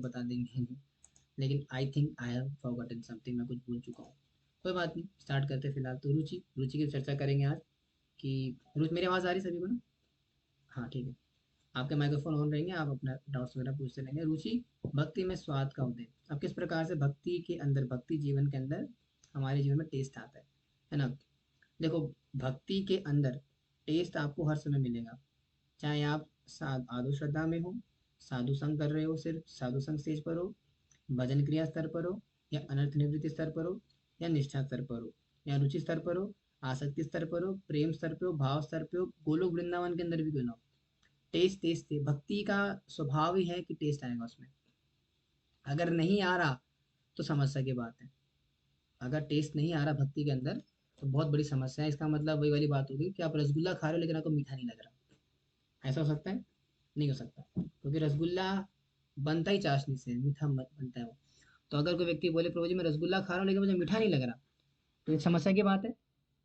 बता देंगे। लेकिन I think I have forgotten something, मैं कुछ भूल चुका हूँ। कोई बात नहीं, स्टार्ट करते हैं फिलहाल। तो रुचि, रुचि की चर्चा करेंगे आज कि रुचि, मेरी आवाज़ आ रही है सभी को ना? हाँ ठीक है। आपके माइक्रोफोन ऑन रहेंगे, आप अपना डाउट्स वगैरह पूछते रहेंगे। रुचि, भक्ति में स्वाद का उदय। अब किस प्रकार से भक्ति के अंदर, भक्ति जीवन के अंदर हमारे जीवन में टेस्ट आता है ना? देखो, भक्ति के अंदर टेस्ट आपको हर समय मिलेगा। चाहे आप साधु श्रद्धा में हो, साधु संग कर रहे हो, सिर्फ साधु संग स्टेज पर हो, भजन क्रिया स्तर पर हो, या अनर्थ निवृत्ति स्तर पर हो, या निष्ठा स्तर पर हो, या रुचि स्तर पर हो, आसक्ति स्तर पर हो, प्रेम स्तर पर हो, भाव स्तर पर हो, गोलोक वृंदावन के अंदर भी क्यों ना हो, टेस्ट टेस्ट है। भक्ति का स्वभाव ही है कि टेस्ट आएगा उसमें। अगर नहीं आ रहा तो समस्या की बात है। अगर टेस्ट नहीं आ रहा भक्ति के अंदर तो बहुत बड़ी समस्या है। इसका मतलब वही वाली बात होगी कि आप रसगुल्ला खा रहे हो लेकिन आपको मीठा नहीं लग रहा। ऐसा हो सकता है? नहीं हो सकता, क्योंकि रसगुल्ला बनता ही चाशनी से, मीठा बनता है वो। तो अगर कोई व्यक्ति बोले प्रभु जी मैं रसगुल्ला खा रहा हूँ लेकिन मुझे मीठा नहीं लग रहा, तो एक समस्या की बात है।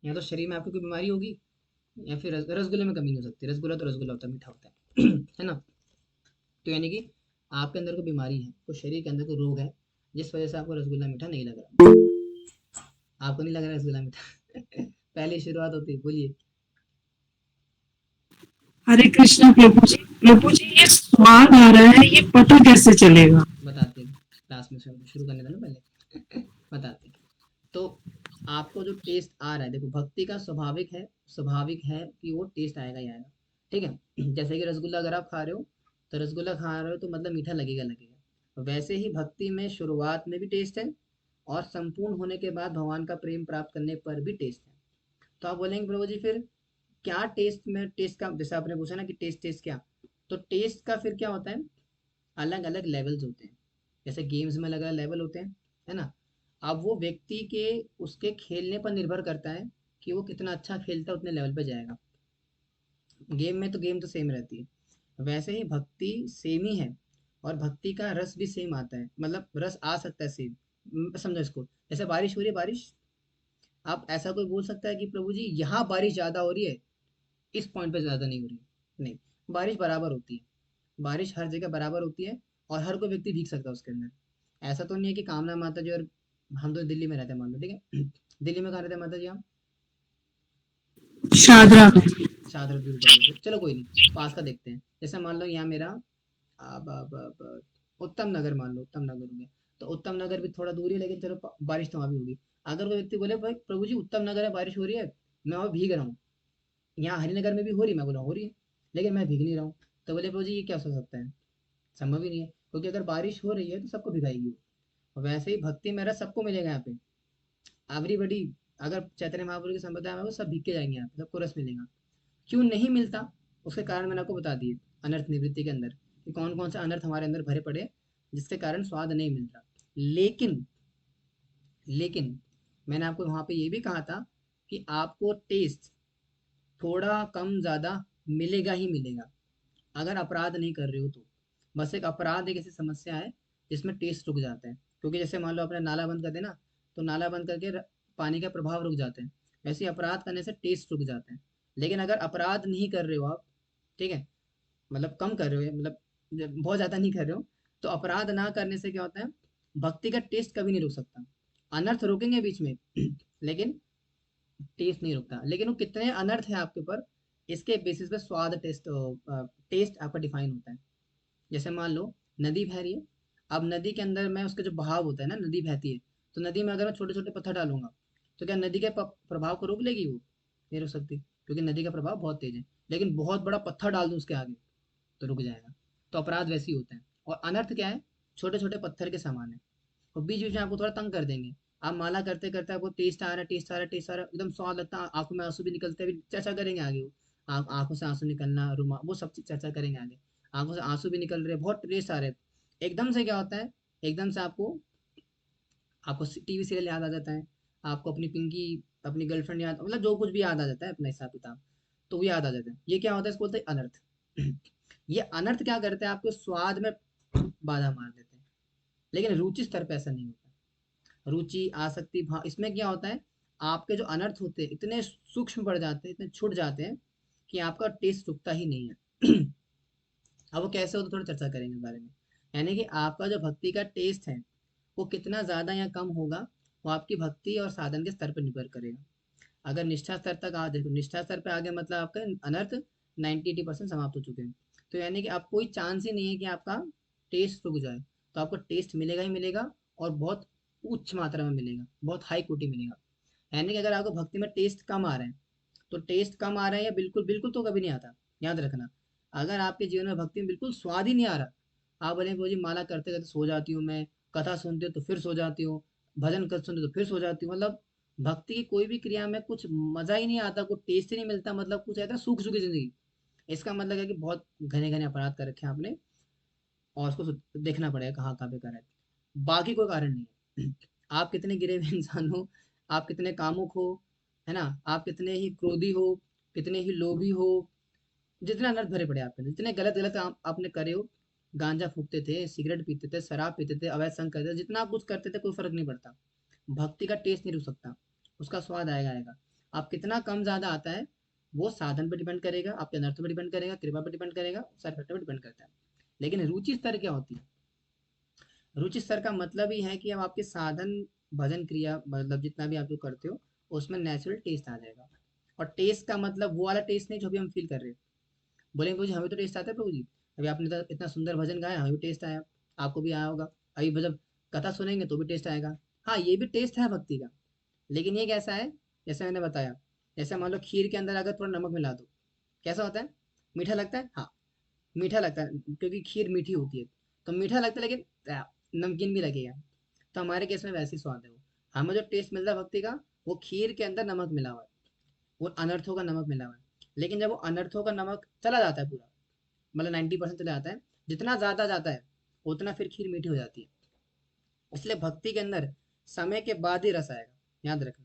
या तो शरीर में आपको कोई बीमारी होगी, या फिर रसगुल्ले में कमी नहीं हो सकती। रसगुल्ला तो रसगुल्ला होता है, मीठा होता है है ना? तो यानी कि आपके अंदर कोई बीमारी है, कोई शरीर के अंदर कोई रोग है, जिस वजह से आपको रसगुल्ला मीठा नहीं लग रहा। आपको नहीं लग रहा रसगुल्ला मीठा पहली शुरुआत होती है, बोलिए। हरे कृष्णा प्रभु जी। प्रभु जी, ये स्वाद आ रहा है, ये पता कैसे चलेगा? बताते हैं, क्लास में शुरू करने देना पहले बताते हैं। तो आपको जो टेस्ट आ रहा है, देखो भक्ति का स्वाभाविक है, स्वाभाविक है कि वो टेस्ट आएगा ही आएगा। ठीक है जैसे कि रसगुल्ला अगर आप खा रहे हो, तो रसगुल्ला खा रहे हो तो मतलब मीठा लगेगा लगेगा। वैसे ही भक्ति में शुरुआत में भी टेस्ट है, और संपूर्ण होने के बाद भगवान का प्रेम प्राप्त करने पर भी टेस्ट है। तो आप बोलेंगे प्रभु जी फिर क्या टेस्ट में, टेस्ट का जैसे आपने पूछा ना कि टेस्ट टेस्ट क्या, तो टेस्ट का फिर क्या होता है, अलग अलग लेवल्स होते हैं। जैसे गेम्स में अलग अलग लेवल होते हैं, है ना? अब वो व्यक्ति के, उसके खेलने पर निर्भर करता है कि वो कितना अच्छा खेलता है, उतने लेवल पे जाएगा। गेम में तो गेम तो सेम रहती है, वैसे ही भक्ति सेम ही है। और भक्ति का रस भी सेम आता है, मतलब रस आ सकता है सेम। समझो इसको, जैसे बारिश हो रही है, बारिश, आप ऐसा कोई बोल सकता है कि प्रभु जी यहाँ बारिश ज्यादा हो रही है, इस पॉइंट पे ज्यादा नहीं हो रही है? नहीं, बारिश बराबर होती है। बारिश हर जगह बराबर होती है, और हर कोई व्यक्ति भीग सकता है उसके अंदर। ऐसा तो नहीं है कि कामना माता जी और हम तो दिल्ली में रहते हैं मान लो, ठीक है दिल्ली में कहाँ रहते हैं माता जी हम? शादरा में। शाहदरा दूर पड़ गए, चलो कोई नहीं, पास का देखते हैं। जैसे मान लो यहाँ मेरा उत्तम नगर, मान लो उत्तम नगर हो गया। तो उत्तम नगर भी थोड़ा दूर ही है, लेकिन चलो बारिश तो वहाँ भी होगी। अगर कोई व्यक्ति बोले भाई प्रभु जी उत्तम नगर है, बारिश हो रही है, मैं वहाँ भीग रहा हूँ, यहाँ हरिनगर में भी हो रही है, मैं बोला हो रही है, लेकिन मैं भीग नहीं रहा हूँ। तो बोले प्रभु जी ये क्या हो सकता है? संभव ही नहीं है, क्योंकि अगर बारिश हो रही है तो सबको भिगाएगी वो। वैसे ही भक्ति में रस सबको मिलेगा यहाँ पे, एवरीबॉडी। अगर चैतन्य महाप्रभु की संप्रदाय में वो सब भीग के जाएंगे, यहाँ पे सबको रस मिलेगा। क्यों नहीं मिलता, उसके कारण मैंने आपको बता दिए अनर्थ निवृत्ति के अंदर, कि कौन कौन से अनर्थ हमारे अंदर भरे पड़े, जिसके कारण स्वाद नहीं मिल रहा। लेकिन लेकिन मैंने आपको वहां पे ये भी कहा था कि आपको टेस्ट थोड़ा कम ज्यादा मिलेगा ही मिलेगा, अगर अपराध नहीं कर रहे हो तो। बस एक अपराध एक ऐसी समस्या है जिसमें टेस्ट रुक जाता है। क्योंकि जैसे मान लो आपने नाला बंद कर देना, तो नाला बंद करके पानी का प्रभाव रुक जाता है। वैसे ही अपराध करने से टेस्ट रुक जाता है। लेकिन अगर अपराध नहीं कर रहे हो आप, ठीक है, मतलब कम कर रहे हो, मतलब बहुत ज्यादा नहीं कर रहे हो, तो अपराध ना करने से क्या होता है, भक्ति का टेस्ट कभी नहीं रुक सकता। अनर्थ रोकेंगे बीच में लेकिन टेस्ट नहीं रुकता। लेकिन वो कितने अनर्थ है आपके ऊपर, इसके बेसिस पे स्वाद टेस्ट, टेस्ट आपका डिफाइन होता है। जैसे मान लो नदी बह रही है, अब नदी के अंदर में उसका जो बहाव होता है ना, नदी बहती है, तो नदी में अगर मैं छोटे छोटे पत्थर डालूंगा, तो क्या नदी के प्रभाव को रोक लेगी वो? नहीं रोक सकती, क्योंकि नदी का प्रभाव बहुत तेज है। लेकिन बहुत बड़ा पत्थर डाल दूं उसके आगे तो रुक जाएगा। तो अपराध वैसे ही होता है। और अनर्थ क्या है, छोटे छोटे पत्थर के समान है, और बीच बीच में आपको थोड़ा तंग कर देंगे। आप माला करते करते आपको टेस्ट आ रहा है, टेस्ट आ रहा है, टेस्ट आ रहा है, एकदम स्वाद लगता है, आंखों में आंसू भी निकलते हैं, चर्चा करेंगे आगे वो। आंखों से आंसू निकलना, रुमा, वो सब चीज चर्चा करेंगे आगे। आंखों से आंसू भी निकल रहे हैं, बहुत टेस्ट आ रहे हैं, एकदम से क्या होता है, एकदम से आपको, आपको टीवी सीरियल याद आ जाता है, आपको अपनी पिंकी, अपनी गर्लफ्रेंड याद, मतलब जो कुछ भी याद आ जाता है अपना हिसाब किताब, तो वो याद आ जाता है। ये क्या होता है, इसको बोलते हैं अनर्थ ये अनर्थ क्या करते हैं, आपके स्वाद में बाधा मार देते हैं। लेकिन रुचि स्तर पे ऐसा नहीं होता। रुचि, आसक्ति, भाव, इसमें क्या होता है, आपके जो अनर्थ होते हैं इतने सूक्ष्म पड़ जाते हैं, इतने छुट जाते हैं कि आपका टेस्ट रुकता ही नहीं है अब वो कैसे होता है, थोड़ा चर्चा करेंगे इस बारे में। यानी कि आपका जो भक्ति का टेस्ट है वो कितना ज़्यादा या कम होगा, वो आपकी भक्ति और साधन के स्तर पर निर्भर करेगा। अगर निष्ठा स्तर तक आ, देखो निष्ठा स्तर पे आ गया मतलब आपका अनर्थ 90-80% समाप्त हो चुके हैं। तो यानी कि आप कोई चांस ही नहीं है कि आपका टेस्ट रुक जाए। तो आपको टेस्ट मिलेगा ही मिलेगा, और बहुत उच्च मात्रा में मिलेगा, बहुत हाई कोटि मिलेगा। यानी कि अगर आपको भक्ति में टेस्ट कम आ रहा है, तो टेस्ट कम आ रहा है या बिल्कुल बिल्कुल तो कभी नहीं आता, याद रखना। अगर आपके जीवन में भक्ति में बिल्कुल स्वाद ही नहीं आ रहा, आप बोले वो जी माला करते करते सो जाती हूँ मैं, कथा सुनती हूँ तो फिर सो जाती हूँ, भजन कर सुनते तो फिर सो जाती हूँ, मतलब भक्ति की कोई भी क्रिया में कुछ मजा ही नहीं आता, कुछ टेस्ट ही नहीं मिलता, मतलब कुछ ऐसा सूख सूखी जिंदगी। इसका मतलब है कि बहुत घने घने अपराध कर रखे हैं आपने, और उसको देखना पड़ेगा कहाँ कहाँ पे कर रहे हैं। बाकी कोई कारण नहीं है। आप कितने गिरे हुए इंसान हो, आप कितने कामुक हो, है ना, आप कितने ही क्रोधी हो, कितने ही लोभी हो, जितने अनर्थ भरे पड़े आपके अंदर, जितने गलत गलत आपने करे हो, गांजा फूकते थे, सिगरेट पीते थे, शराब पीते थे, अवैध संग करते थे, जितना आप कुछ करते थे कोई फर्क नहीं पड़ता। भक्ति का टेस्ट नहीं रुक सकता, उसका स्वाद आएगा आएगा। आप कितना कम ज्यादा आता है, वो साधन पर डिपेंड करेगा, आपके अनर्थ पर डिपेंड करेगा, कृपा पर डिपेंड करेगा, सारे फैक्टर पर डिपेंड करता है। लेकिन रुचि स्तर क्या होती है? रुचि स्तर का मतलब ही है कि अब आपके साधन, भजन क्रिया, मतलब जितना भी आप जो करते हो, उसमें नेचुरल टेस्ट आ जाएगा। और टेस्ट का मतलब वो वाला टेस्ट नहीं जो भी हम फील कर रहे हैं। बोलेंगे प्रभु जी हमें तो टेस्ट आता है प्रभु जी, अभी आपने तो इतना सुंदर भजन गाया, हमें भी टेस्ट आया, आपको भी आया होगा। अभी जब कथा सुनेंगे तो भी टेस्ट आएगा। हाँ ये भी टेस्ट है भक्ति का, लेकिन ये कैसा है, जैसे मैंने बताया, जैसे मान लो खीर के अंदर अगर थोड़ा नमक मिला दो, कैसा होता है? मीठा लगता है, हाँ मीठा लगता है, क्योंकि खीर मीठी होती है, तो मीठा लगता है, लेकिन नमकीन भी लगेगा। तो हमारे केस में वैसी स्वाद है वो। हमें जो टेस्ट मिलता है भक्ति का, वो खीर के अंदर नमक मिला हुआ है, वो अनर्थों का नमक मिला हुआ है। लेकिन जब वो अनर्थों का नमक चला जाता है पूरा, मतलब 90% चला जाता है, जितना ज्यादा जाता है उतना फिर खीर मीठी हो जाती है। इसलिए भक्ति के अंदर समय के बाद ही रस आएगा, याद रखना।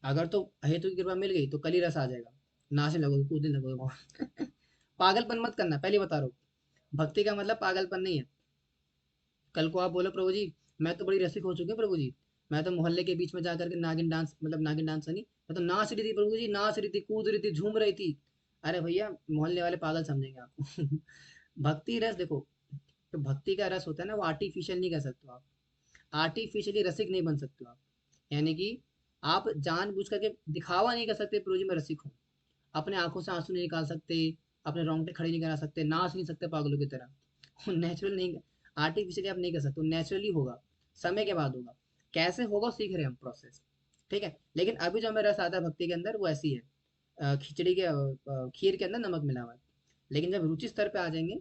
अगर तो हेतु की कृपा मिल गई तो कल ही रस आ जाएगा, नाचने लगोगे, कूदने लगोगे वहां। पागलपन मत करना, पहले बता रहा हूँ, भक्ति का मतलब पागलपन नहीं है। कल को आप बोलो प्रभु जी मैं तो बड़ी रसिक हो चुकी हूँ प्रभु जी, मैं तो मोहल्ले के बीच में जाकर के नागिन डांस, मतलब नागिन डांस नहीं, मैं तो नाच रही थी प्रभु जी, नाच रही थी, कूद रही थी, झूम रही थी। अरे भैया मोहल्ले वाले पागल समझेंगे आपको। भक्ति रस देखो, तो भक्ति का रस होता है ना, वो आर्टिफिशियल नहीं कह सकते हो आप, आर्टिफिशियली रसिक नहीं बन सकते हो आप। यानी कि आप जानबूझ करके दिखावा नहीं कर सकते प्रभु जी मैं रसिक हूँ, अपने आंखों से आंसू नहीं निकाल सकते, अपने रोंगटे खड़े नहीं करा सकते, नाच नहीं सकते पागलों की तरह। नेचुरल नहीं, आर्टिफिशियली आप नहीं कर सकते, नेचुरली होगा, समय के बाद होगा। कैसे होगा सीख रहे हैं हम प्रोसेस, ठीक है। लेकिन अभी जो हमें रस आता है भक्ति के अंदर वो ऐसी है, खिचड़ी के खीर के अंदर नमक मिला हुआ है। लेकिन जब रुचि स्तर पे आ जाएंगे,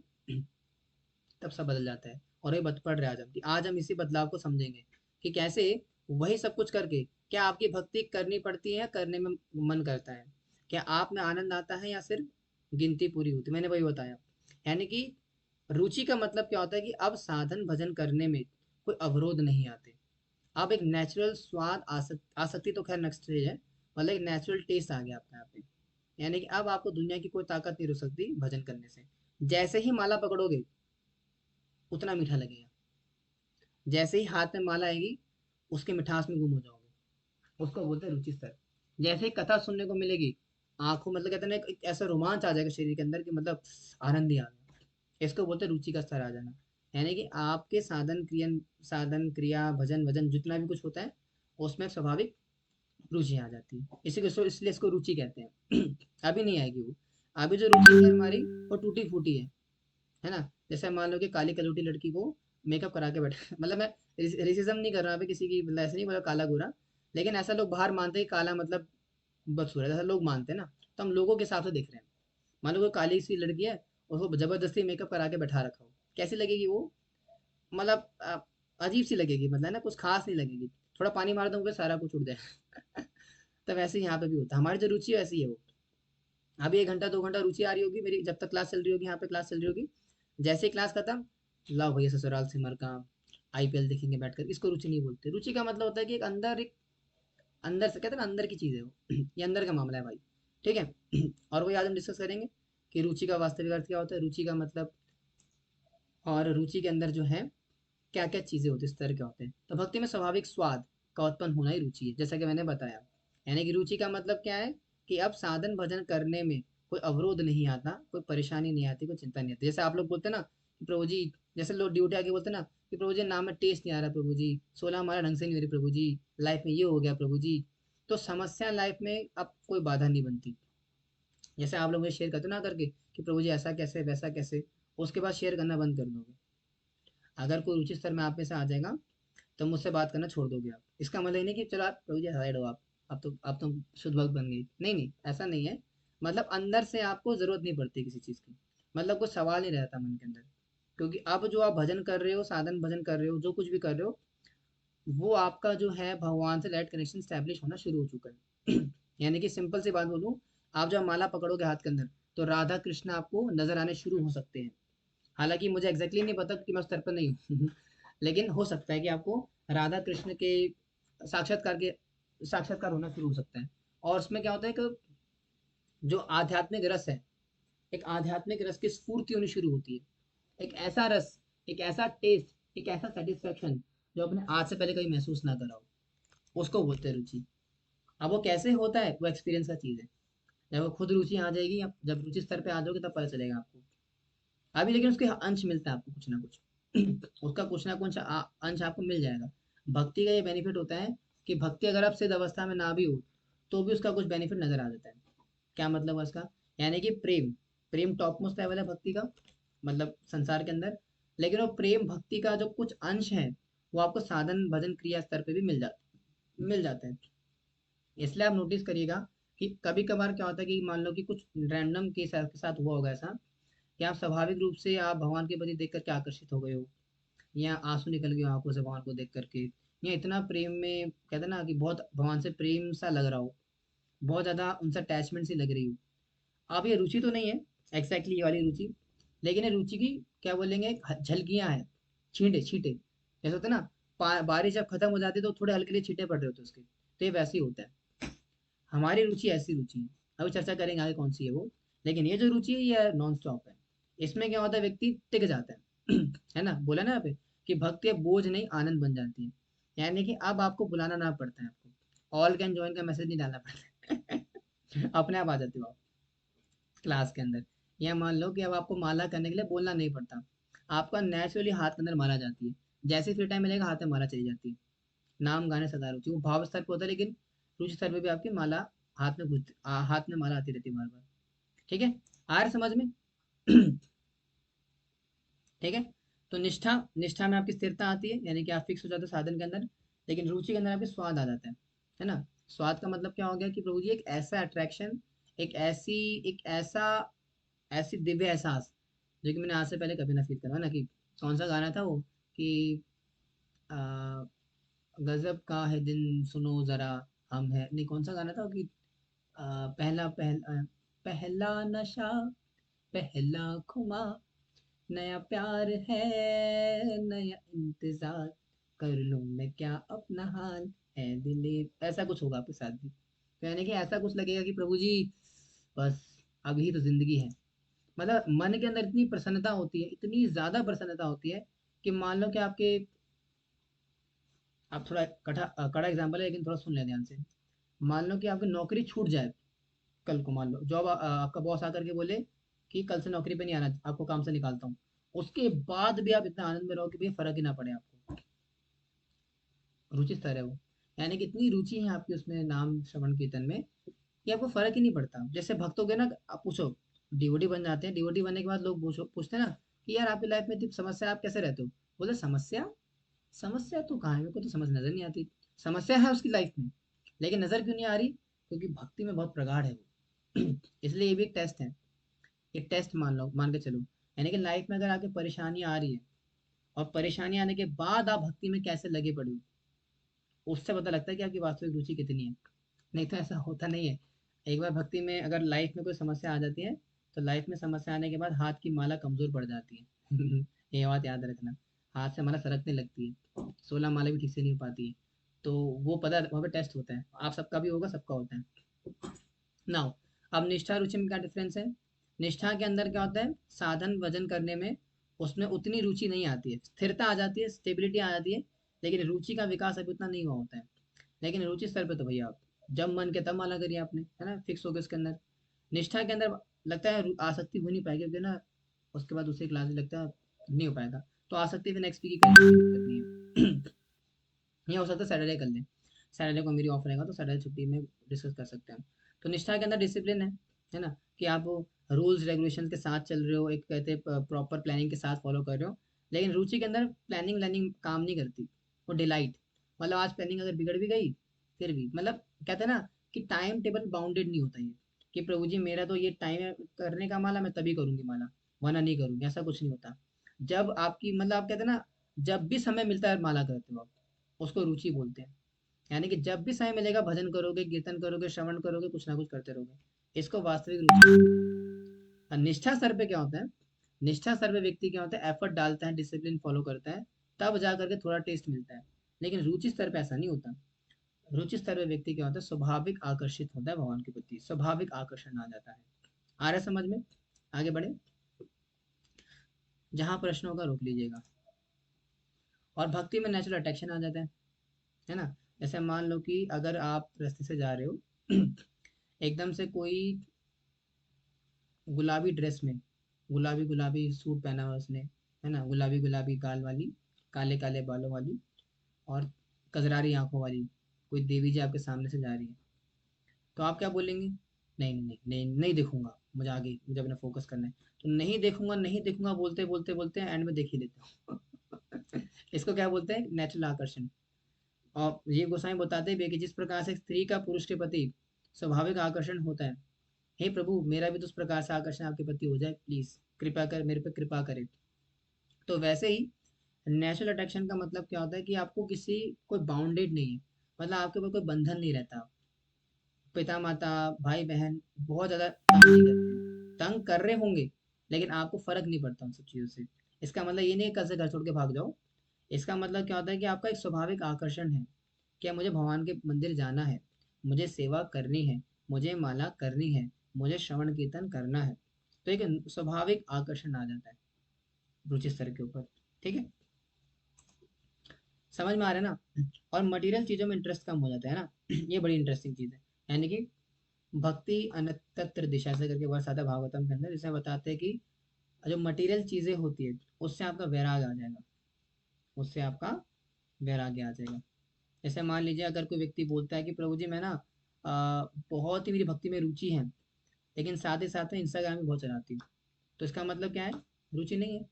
तब सब बदल जाता है। और ये पढ़ रहे हैं आज हम इसी बदलाव को समझेंगे, कि कैसे वही सब कुछ करके क्या आपकी भक्ति करनी पड़ती है या करने में मन करता है, क्या आप में आनंद आता है या सिर्फ गिनती पूरी होती है, मैंने वही बताया। यानी कि रुचि का मतलब क्या होता है कि अब साधन भजन करने में कोई अवरोध नहीं आते, अब एक नेचुरल स्वाद आसक्ति तो खैर नेक्स्ट स्टेज है, मतलब एक नेचुरल टेस्ट आ गया आपका यहाँ पे। यानी कि अब आपको दुनिया की कोई ताकत नहीं रोक सकती भजन करने से। जैसे ही माला पकड़ोगे उतना मीठा लगेगा, जैसे ही हाथ में माला आएगी उसके मिठास में गुम हो जाओगे, उसको बोलते हैं रुचि स्तर। जैसे ही कथा सुनने को मिलेगी, आंखों मतलब कहते हैं ना एक ऐसा रोमांच आ जाएगा शरीर के अंदर कि मतलब आनंद ही आ गया, इसको बोलते हैं रुचि का स्तर आ जाना। यानी कि आपके साधन क्रिया भजन वजन जितना भी कुछ होता है उसमें स्वाभाविक रुचि आ जाती है, इसी को इसलिए इसको रुचि कहते हैं। अभी नहीं आएगी वो, अभी जो रुचि है हमारी वो टूटी फूटी है ना। जैसे मान लो कि काली कलूटी लड़की को मेकअप करा के बैठे, मतलब मैं रेसिज्म नहीं कर रहा अभी किसी की, मतलब ऐसे नहीं बोला काला गोरा, लेकिन ऐसा लोग बाहर मानते हैं कि काला मतलब बदसूरत, ऐसा लोग मानते हैं ना, तो हम लोगों के हिसाब से देख रहे हैं। मान लो कोई काली सी लड़की है, उसको जबरदस्ती मेकअप करा के बैठा रखा हो, कैसी लगेगी वो? मतलब अजीब सी लगेगी, मतलब है ना, कुछ खास नहीं लगेगी। थोड़ा पानी मार दूंगा सारा कुछ उड़ जाए। तो वैसे ही यहाँ पे भी होता है, हमारी जो रुचि है वैसी है वो। अभी 1 घंटा 2 घंटा रुचि आ रही होगी मेरी, जब तक क्लास चल रही होगी, यहाँ पे क्लास चल रही होगी, जैसे ही क्लास खत्म, लाओ भैया ससुराल सिमर का आईपीएल देखेंगे बैठकर, इसको रुचि नहीं बोलते। रुचि का मतलब होता है कि एक अंदर से, कहते हैं ना अंदर की चीज है वो। ये अंदर का मामला है भाई, ठीक है। और वही आज हम डिस्कस करेंगे कि रुचि का वास्तविक अर्थ क्या होता है, रुचि का मतलब, और रुचि के अंदर जो है क्या क्या चीजें होती है, स्तर क्या होते हैं। तो भक्ति में स्वाभाविक स्वाद का उत्पन्न होना ही रुचि है, जैसा कि मैंने बताया। यानी कि रुचि का मतलब क्या है, कि अब साधन भजन करने में कोई अवरोध नहीं आता, कोई परेशानी नहीं आती, कोई चिंता नहीं आती। जैसे आप लोग बोलते हैं ना कि प्रभु जी जैसे लोग ड्यूटी आके बोलते हैं ना कि प्रभु जी नाम में टेस्ट नहीं आ रहा प्रभु जी, 16 हमारा ढंग से नहीं हो रही प्रभु जी, लाइफ में ये हो गया प्रभु जी। तो समस्या लाइफ में अब कोई बाधा नहीं बनती। जैसे आप लोग मुझे शेयर करते हो ना करके कि प्रभु जी ऐसा कैसे वैसा कैसे, उसके बाद शेयर करना बंद कर दोगे। अगर कोई रुचि स्तर में आप में से आ जाएगा तो मुझसे बात करना छोड़ दोगे आप। इसका मतलब ये नहीं कि चलो आप प्रभु जी साइड हो, आप तो शुद्ध भक्त बन गई, नहीं नहीं ऐसा नहीं है। मतलब अंदर से आपको जरूरत नहीं पड़ती किसी चीज की, मतलब कोई सवाल नहीं रहता मन के अंदर। क्योंकि अब जो आप भजन कर रहे हो, साधन भजन कर रहे हो, जो कुछ भी कर रहे हो, वो आपका जो है भगवान से डायरेक्ट कनेक्शन स्टैब्लिश होना शुरू हो चुका है। यानी कि सिंपल सी बात बोलूं, आप जब माला पकड़ोगे हाथ के अंदर तो राधा कृष्ण आपको नजर आने शुरू हो सकते हैं। हालांकि मुझे एग्जैक्टली नहीं पता क्योंकि मैं उस स्तर पर नहीं हूँ। लेकिन हो सकता है कि आपको राधा कृष्ण के साक्षात्कार के साक्षात्कार होना शुरू हो सकता है। और उसमें क्या होता है कि जो आध्यात्मिक रस है, एक आध्यात्मिक रस की स्फूर्ति होनी शुरू होती है। एक ऐसा रस, एक ऐसा टेस्ट, एक ऐसा सेटिस्फेक्शन जो अपने आज से पहले कभी महसूस ना करा हो, उसको बोलते हैं रुचि। अब वो कैसे होता है, वो एक्सपीरियंस का चीज़ है। जब वो खुद रुचि आ जाएगी, जब रुचि स्तर पे आ जाओगे तब पता चलेगा आपको। अभी लेकिन उसके अंश मिलता है आपको कुछ ना कुछ। उसका कुछ ना कुछ अंश आपको मिल जाएगा। भक्ति का ये बेनिफिट होता है कि भक्ति अगर आप सिद्ध अवस्था में ना भी हो तो भी उसका कुछ बेनिफिट नजर आ जाता है। क्या मतलब है उसका? यानी कि प्रेम, प्रेम टॉप मोस्ट लेवल है भक्ति का, मतलब संसार के अंदर। लेकिन वो प्रेम भक्ति का जो कुछ अंश है वो आपको साधन भजन क्रिया स्तर पे भी मिल जाते हैं। इसलिए आप नोटिस करिएगा कि कभी कभार क्या होता है कि मान लो कि कुछ रैंडम केस आपके साथ हुआ होगा ऐसा कि आप स्वाभाविक रूप से आप भगवान के प्रति देख करके आकर्षित हो गए हो, या आंसू निकल गए हो आंखों से भगवान को देख करके, या इतना प्रेम में कहते हैं ना कि बहुत भगवान से प्रेम सा लग रहा हो, बहुत ज्यादा उनसे अटैचमेंट सी लग रही हो। अब ये रुचि तो नहीं है एग्जैक्टली ये वाली रुचि, लेकिन ये रुचि की क्या बोलेंगे, झलकियां हैं, छींटे छींटे जैसे होता है ना, बारिश जब खत्म हो जाती है तो थोड़े हल्के लिए छींटे पड़ रहे होते हैं उसके, तो ये वैसे ही होता है। हमारी रुचि ऐसी रुचि है, अभी चर्चा करेंगे आगे कौन सी है वो। लेकिन ये जो रुचि है ये नॉन स्टॉप है। इसमें क्या होता है, व्यक्ति टिक जाता है। है ना, बोला ना यहाँ पे कि भक्ति अब बोझ नहीं आनंद बन जाती है। यानी कि अब आपको बुलाना ना पड़ता है, आपको ऑल कैन ज्वाइन का मैसेज नहीं डालना पड़ता है। अपने आप आ जाते हो आप क्लास के अंदर। या मान लो कि अब आपको माला करने के लिए बोलना नहीं पड़ता, आपका नेचुरली हाथ के अंदर माला जाती है। जैसे फ्री टाइम मिलेगा हाथ में माला चली जाती है। नाम गाने सदा रुचि, वो भाव स्तर पे होता है, लेकिन रुचि स्तर पे भी आपकी माला हाथ में हाथ में माला आती रहती है बार बार। ठीक है, आ रहा समझ में? ठीक है। तो निष्ठा, निष्ठा में आपकी स्थिरता आती है, यानी कि आप फिक्स हो जाते हो साधन के अंदर। लेकिन रुचि के अंदर आपके स्वाद आ जाता है ना। स्वाद का मतलब क्या हो गया कि प्रभु जी एक ऐसा अट्रैक्शन, एक ऐसा ऐसी दिव्य एहसास जो कि मैंने आज से पहले कभी ना फील करा ना। कि कौन सा गाना था वो कि आ, गजब का है दिन सुनो जरा, हम है नहीं, कौन सा गाना था वो कि पहला नशा, पहला खुमा, नया प्यार है, नया इंतजार, कर लूं मैं क्या अपना हाल, है दिले, ऐसा कुछ होगा आपके साथ भी। तो यानी कि ऐसा कुछ लगेगा कि प्रभु जी बस अभी तो जिंदगी है। मतलब मन के अंदर इतनी प्रसन्नता होती है, इतनी ज्यादा प्रसन्नता होती है कि मान लो कि आपके, आप थोड़ा कड़ा एग्जाम्पल है लेकिन थोड़ा सुन लें ध्यान से। मान लो कि आपकी नौकरी छूट जाए कल को, मान लो जॉब आपका बॉस आकर के बोले कि कल से नौकरी पे नहीं आना, आपको काम से निकालता हूँ। उसके बाद भी आप इतना आनंद में रहो कि भाई फर्क ही ना पड़े आपको। रुचि स्तर है वो। यानी कि इतनी रुचि है आपकी उसमें नाम श्रवण कीर्तन में कि आपको फर्क ही नहीं पड़ता। जैसे भक्तों के ना, आप पूछो डिवोटी बन जाते हैं, डिवोटी बनने के बाद लोग पूछते हैं ना कि यार आपकी लाइफ में इतनी समस्या, आप कैसे रहते हो? बोले समस्या, समस्या तो कहाँ है, मेरे को तो समझ नजर नहीं आती। समस्या है उसकी लाइफ में, लेकिन नजर क्यों नहीं आ रही? क्योंकि भक्ति में बहुत प्रगाढ़ है वो। इसलिए ये भी एक टेस्ट है। एक टेस्ट मान लो, मान के चलो, यानी कि लाइफ में अगर आपकी परेशानी आ रही है और परेशानी आने के बाद आप भक्ति में कैसे लगे पड़े हो, उससे पता लगता है कि आपकी वास्तविक रुचि कितनी है। नहीं तो ऐसा होता नहीं है। एक बार भक्ति में अगर लाइफ में कोई समस्या आ जाती है तो लाइफ में समस्या आने के बाद हाथ की माला कमजोर पड़ जाती है। ये बात याद रखना। हाथ से माला सरकने लगती है, 16 माला भी ठीक से नहीं हो पाती है। तो वो पता वहाँ पे टेस्ट होता है, आप सबका भी होगा, सबका होता है। नाउ, अब निष्ठा रुचि में क्या डिफरेंस है? निष्ठा के अंदर क्या होता है, साधन वजन करने में उसमें उतनी रुचि नहीं आती है, स्थिरता आ जाती है, स्टेबिलिटी आ जाती है, लेकिन रुचि का विकास अभी उतना नहीं हुआ होता है। लेकिन रुचि स्तर पे तो भैया आप जब मन के तब माला करिए आपने, है ना, फिक्स हो गया उसके अंदर। निष्ठा के अंदर लगता है आसक्ति हो नहीं पाएगी, क्योंकि ना उसके बाद दूसरी क्लास लगता है नहीं हो पाएगा। तो आसक्ति फिर नेक्स्ट वीक ही करेंगे, कोई दिक्कत नहीं है। ये हो सकता है सैटरडे कर लें, सैटरडे को मेरी ऑफ रहेगा तो सैटरडे छुट्टी में डिस्कस कर सकते हैं। तो निष्ठा के अंदर डिसिप्लिन है ना, कि आप रूल्स रेगुलेशन के साथ चल रहे हो, एक कहते प्रॉपर प्लानिंग के साथ फॉलो कर रहे हो। लेकिन रुचि के अंदर प्लानिंग व्लानिंग काम नहीं करती, वो डिलाइट, मतलब आज प्लानिंग अगर बिगड़ भी गई फिर भी, मतलब कहते हैं ना कि टाइम टेबल बाउंडेड नहीं होता ये, कि प्रभु जी मेरा तो ये टाइम है करने का माला, मैं तभी करूंगी माला, वरना नहीं करूंगी, ऐसा कुछ नहीं होता। जब आपकी मतलब आप कहते हैं ना, जब भी समय मिलता है माला करते हो आप, उसको रुचि बोलते हैं। यानी कि जब भी समय मिलेगा भजन करोगे, कीर्तन करोगे, श्रवण करोगे, कुछ ना कुछ करते रहोगे, इसको वास्तविक रुचि। और निष्ठा स्तर पे क्या होता है, निष्ठा स्तर पे व्यक्ति क्या होता है, एफर्ट डालता है, डिसिप्लिन फॉलो करता है, तब जा करके थोड़ा टेस्ट मिलता है। लेकिन रुचि स्तर पे ऐसा नहीं होता। रुचि स्तर पे व्यक्ति क्या होता है, स्वाभाविक आकर्षित होता है भगवान के प्रति, स्वाभाविक आकर्षण आ जाता है। आ रहा है समझ में? आगे बढ़े, जहां प्रश्न होगा रोक लीजिएगा। और भक्ति में नेचुरल अट्रैक्शन आ जाता है ना। जैसे मान लो कि अगर आप रास्ते से जा रहे हो एकदम से कोई गुलाबी ड्रेस में, गुलाबी गुलाबी सूट पहना हुआ उसने, है ना, गुलाबी गुलाबी गाल वाली, काले काले बालों वाली, और कजरारी आंखों वाली कोई देवी जी आपके सामने से जा रही है, तो आप क्या बोलेंगे? नहीं नहीं नहीं नहीं, नहीं देखूंगा, मुझे आगे, मुझे अपना फोकस करना है। तो नहीं देखूंगा नहीं देखूंगा बोलते बोलते बोलते एंड में देख ही लेते हो। इसको क्या बोलते हैं, नेचुरल आकर्षण। और ये गोसाई बताते भी है कि जिस प्रकार से स्त्री का पुरुष के प्रति स्वाभाविक आकर्षण होता है, हे प्रभु मेरा भी तो उस प्रकार से आकर्षण आपके प्रति हो जाए, प्लीज कृपा कर, मेरे पे कृपा करे। तो वैसे ही नेचुरल अट्रैक्शन का मतलब क्या होता है कि आपको किसी, कोई बाउंडेड नहीं है, मतलब आपके ऊपर कोई बंधन नहीं रहता। पिता माता भाई बहन बहुत ज्यादा तंग नहीं करते, तंग कर रहे होंगे लेकिन आपको फर्क नहीं पड़ता उन सब चीजों से। इसका मतलब ये नहीं है कल से घर छोड़ के भाग जाओ। इसका मतलब क्या होता है कि आपका एक स्वाभाविक आकर्षण है, क्या मुझे भगवान के मंदिर जाना है, मुझे सेवा करनी है, मुझे माला करनी है, मुझे श्रवण कीर्तन करना है। तो एक स्वाभाविक आकर्षण आ जाता है रुचि स्तर के ऊपर। ठीक है, समझ में आ रहा है ना। और मटेरियल चीजों में इंटरेस्ट कम हो जाता है ना। ये बड़ी इंटरेस्टिंग चीज है। यानी कि भक्ति अनंतत्र दिशा से करके वर्ष आता है भागवतम के अंदर, जिसमें बताते हैं कि जो मटेरियल चीजें होती है उससे आपका वैराग आ जाएगा, उससे आपका वैराग्य आ जाएगा। जैसे मान लीजिए अगर कोई व्यक्ति बोलता है कि प्रभु जी मैं ना बहुत ही मेरी भक्ति में रुचि है, लेकिन साथ ही साथ में इंस्टाग्राम भी बहुत चलाती हूँ, तो इसका मतलब क्या है, रुचि नहीं है।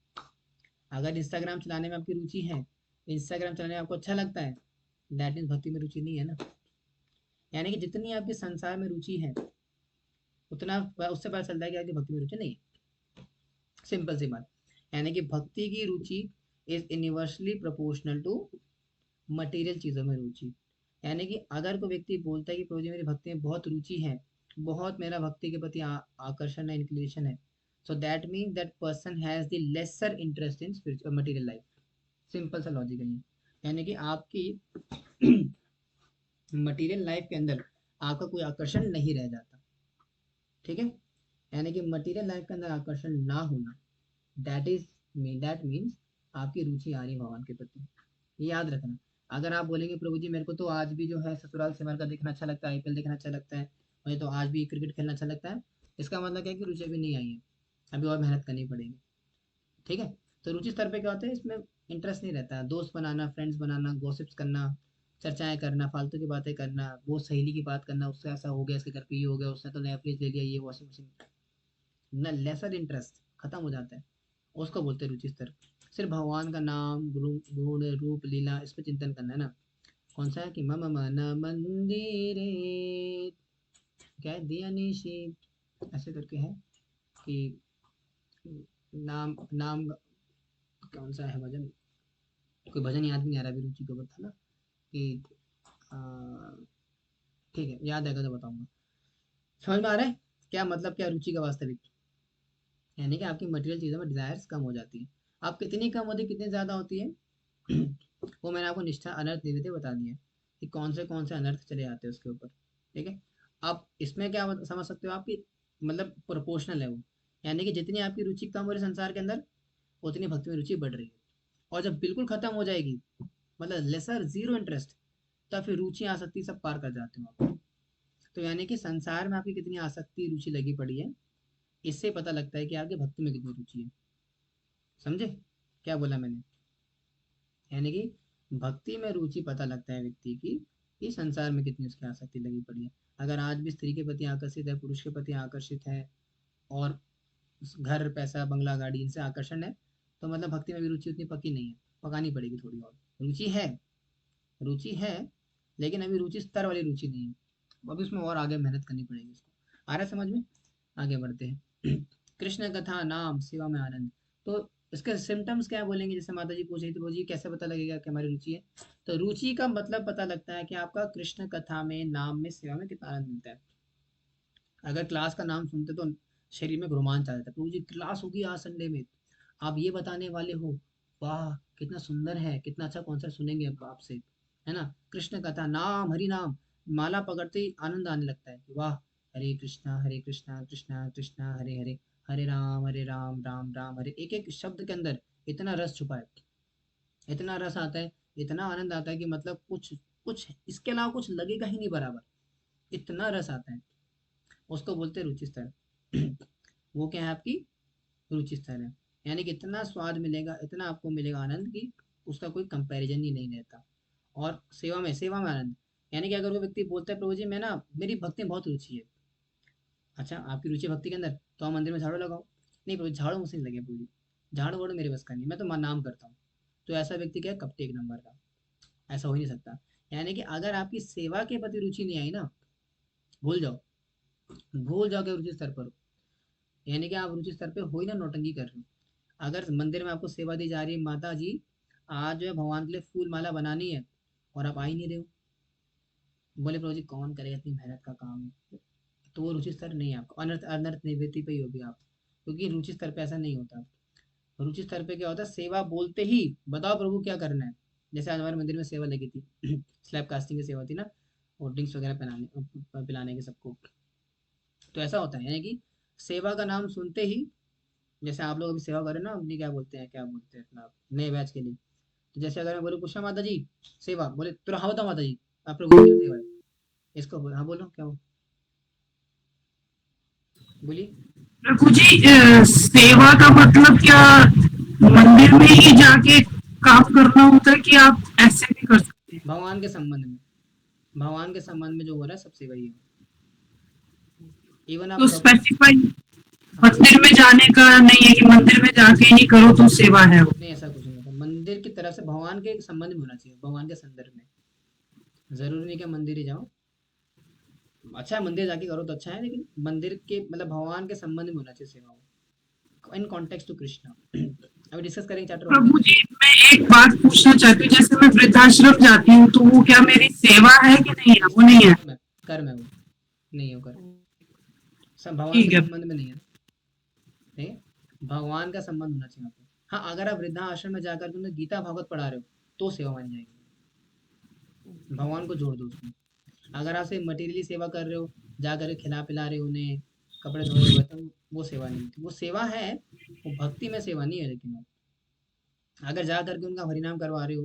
अगर इंस्टाग्राम चलाने में आपकी रुचि है, इंस्टाग्राम चलाने में आपको अच्छा लगता है, दैट मीन्स भक्ति में रुचि नहीं है ना। यानी कि जितनी आपकी संसार में रुचि है उतना उससे पता चलता है कि आपकी भक्ति में रुचि नहीं है। सिंपल सी बात। यानी कि भक्ति की रुचि इज इनिवर्सली प्रोपोर्शनल टू मटेरियल चीजों में रुचि। यानी कि अगर कोई व्यक्ति बोलता है कि प्रभु जी मेरी भक्ति में बहुत रुचि है, बहुत मेरा भक्ति के प्रति आकर्षण है, इंक्लिनेशन है, so that mean that person has the lesser interest in spiritual material life. Simple सा लॉजिक है ये। यानी कि आपकी मटेरियल लाइफ के अंदर आपका कोई आकर्षण नहीं रह जाता। ठीक है, यानी कि मटेरियल लाइफ के अंदर आकर्षण ना होना, दैट मीन्स आपकी रुचि आ रही है भगवान के प्रति। ये याद रखना। अगर आप बोलेंगे प्रभु जी मेरे को तो आज भी जो है ससुराल सिमर का देखना अच्छा लगता है, आईपीएल देखना अच्छा लगता है, मुझे तो आज भी क्रिकेट खेलना अच्छा लगता है, इसका मतलब क्या है कि रुचि अभी नहीं आई है, अभी और मेहनत करनी पड़ेगी। ठीक है, तो रुचि स्तर पे क्या होता है, इसमें इंटरेस्ट नहीं रहता है, दोस्त बनाना, फ्रेंड्स बनाना, गॉसिप्स करना, चर्चाएं करना, फालतू की बातें करना, वो सहेली की बात करना, उससे ऐसा हो गया, इसके घर पे ये हो गया, उसने तो नया फ्रिज ले लिया, ये वॉशिंग मशीन, ना लेसर इंटरेस्ट खत्म हो जाता है, उसको बोलते हैं रुचि स्तर। सिर्फ भगवान का नाम, गुण रूप लीला इस पे चिंतन करना है ना। कौन सा है कि मम मन मंदिरे, क्या है, दिया निशी, ऐसे करके है कि नाम नाम, कौन सा है भजन, कोई भजन याद नहीं आ रहा अभी, रुचि को बता ना कि आ, ठीक है याद आएगा तो बताऊंगा। समझ में आ रहा है क्या मतलब, क्या रुचि का वास्तविक। यानी कि आपकी मटेरियल चीजों में डिजायर्स कम हो जाती है। आप कितनी कम होती है कितनी ज्यादा होती है, वो मैंने आपको निष्ठा अनर्थ निवृत्ति बता दिया कि कौन से अनर्थ चले जाते हैं उसके ऊपर। ठीक है, आप इसमें क्या समझ सकते हो, आपकी मतलब प्रोपोर्शनल है वो। यानी कि जितनी आपकी रुचि कम हो रही है संसार के अंदर, उतनी भक्ति में रुचि बढ़ रही है। और जब बिल्कुल खत्म हो जाएगी, मतलब लेसर जीरो इंटरेस्ट, तब फिर रुचि आसक्ति सब पार कर जाते हो आप। तो यानी कि संसार में आपकी कितनी आसक्ति रुचि लगी पड़ी है, इससे पता लगता है कि आपकी भक्ति में कितनी रुचि है। समझे? क्या बोला मैंने? यानी कि भक्ति में रुचि पता लगता है व्यक्ति की कि संसार में कितनी उसकी आसक्ति लगी पड़ी है। अगर आज भी स्त्री के प्रति आकर्षित है, पुरुष के प्रति आकर्षित है, और घर, पैसा, बंगला, गाड़ी, इनसे आकर्षण है, तो मतलब भक्ति में भी रुचि उतनी पक्की नहीं है। पकानी पड़ेगी थोड़ी और। रुचि है, रुचि है, लेकिन अभी रुचि स्तर वाली रुचि नहीं है। अभी उसमें और आगे मेहनत करनी पड़ेगी उसको। आ रहा है समझ में? आगे बढ़ते हैं। कृष्ण कथा, नाम, सेवा में आनंद। तो इसके सिम्टम्स क्या बोलेंगे? जैसे माता जी पूछ रही थी, बोली कैसे पता लगेगा कि हमारी रुचि है? तो रुचि का मतलब पता लगता है कि आपका कृष्ण कथा में, नाम में, सेवा में कितना आनंद मिलता है। अगर क्लास का नाम सुनते तो शरीर में रोमांच आ जाता है, प्रभु जी क्लास होगी आज संडे में, आप ये बताने वाले हो, वाह कितना सुंदर है, कितना अच्छा कॉन्सर्ट सुनेंगे अब आपसे, है ना? कृष्ण कथा, नाम, हरि नाम, माला पकड़ते ही आनंद आने लगता है कि वाह, हरे कृष्णा कृष्णा कृष्णा हरे हरे, हरे राम राम राम हरे। एक एक शब्द के अंदर इतना रस छुपा है, इतना रस आता है, इतना आनंद आता है कि मतलब कुछ कुछ इसके अलावा कुछ लगेगा ही नहीं बराबर, इतना रस आता है। उसको बोलते हैं रुचि स्तर। वो क्या है आपकी रुचि स्तर है। यानी कि इतना स्वाद मिलेगा, इतना आपको मिलेगा आनंद की उसका कोई कंपैरिजन ही नहीं रहता। और सेवा में आनंद, यानी कि अगर वो व्यक्ति बोलता है प्रभु जी मैं ना, मेरी भक्ति में बहुत रुचि है। अच्छा, आपकी रुचि है भक्ति के अंदर, तो आप मंदिर में झाड़ू लगाओ। नहीं प्रभु जी, झाड़ू मुझसे नहीं लगे प्रभु जी, झाड़ू वाड़ू मेरे बस का नहीं, मैं तो नाम करता हूँ। तो ऐसा व्यक्ति क्या है, कपटी एक नंबर का। ऐसा हो ही नहीं सकता। यानी कि अगर आपकी सेवा के प्रति रुचि नहीं आई ना, भूल जाओ, भूल जाओ कि रुचि स्तर पर हो। यानी कि आप रुचि स्तर पे हो ही ना, नौटंकी कर रहे हो। अगर मंदिर में आपको सेवा दी जा रही है, माता जी आज जो है भगवान के लिए फूल माला बनानी है, और आप आ ही नहीं रहे हो, बोले प्रभु जी कौन करेगा, इतनी मेहनत का काम है, तो वो रुचि स्तर नहीं है आपका, अनर्थ अनर्थ निवृत्ति पे ही होगी आप। क्योंकि रुचि स्तर पे ऐसा नहीं होता। रुचि स्तर पे क्या होता है, सेवा बोलते ही बताओ प्रभु क्या करना है। जैसे आज हमारे मंदिर में सेवा लगी थी, स्लैब कास्टिंग की सेवा थी ना, और ड्रिंक्स वगैरह पिलाने पिलाने के सबको। तो ऐसा होता है, यानी कि सेवा का नाम सुनते ही, जैसे आप लोग अभी सेवा करें ना अपनी, क्या बोलते हैं अपना नए बैच के लिए, तो जैसे अगर मैं बोलूँ कुशा माता जी सेवा, बोले तुरंत हाँ बताओ माता जी, आप प्रभु की सेवा है, इसको बोलो, हाँ बोलो क्या हो, बोलिए। प्रभु जी सेवा का मतलब क्या मंदिर में ही जाके काम करना होता है कि आप ऐसे भी कर सकते हैं? भगवान के संबंध में, भगवान के संबंध में जो हो रहा है सब सेवा ही है। इवन आप तो प्रभु, स्पेसिफाई हाँ बोलिए। मंदिर में जाने का नहीं है कि मंदिर में जाके ही करो तो सेवा है वो? नहीं ऐसा कुछ नहीं होता, मंदिर की तरफ से भगवान के संबंध में होना चाहिए, भगवान के संदर्भ में। जरूरी नहीं कि मंदिर ही जाओ, अच्छा है मंदिर जाके करो तो अच्छा है, लेकिन मंदिर के मतलब भगवान के संबंध में होना चाहिए सेवा, इन कॉन्टेक्स्ट टू कृष्णा। अभी डिस्कस करेंगे चैप्टर वन में। प्रभु जी मैं एक बात पूछना चाहती हूँ, जैसे मैं वृद्धाश्रम जाती हूँ तो वो क्या मेरी सेवा है कि नहीं है? वो नहीं है? कर्म है, कर्म है वो, नहीं है वो कर्म, सब भगवान के ठीक है। संबंध में नहीं है ना, ठीक है? भगवान का संबंध होना चाहिए आपको। हाँ अगर आप वृद्धा आश्रम में जाकर के उन्हें गीता भागवत पढ़ा रहे हो, तो सेवा मानी जाएगी, भगवान को जोड़ दो उसमें। अगर आप सिर्फ मटेरियली सेवा कर रहे हो, जा कर खिला पिला रहे हो उन्हें, कपड़े धो रहे हो, बर्तन, वो सेवा नहीं होती, वो सेवा है, वो भक्ति में सेवा नहीं है। लेकिन वो अगर जा करके उनका हरिनाम करवा रहे हो,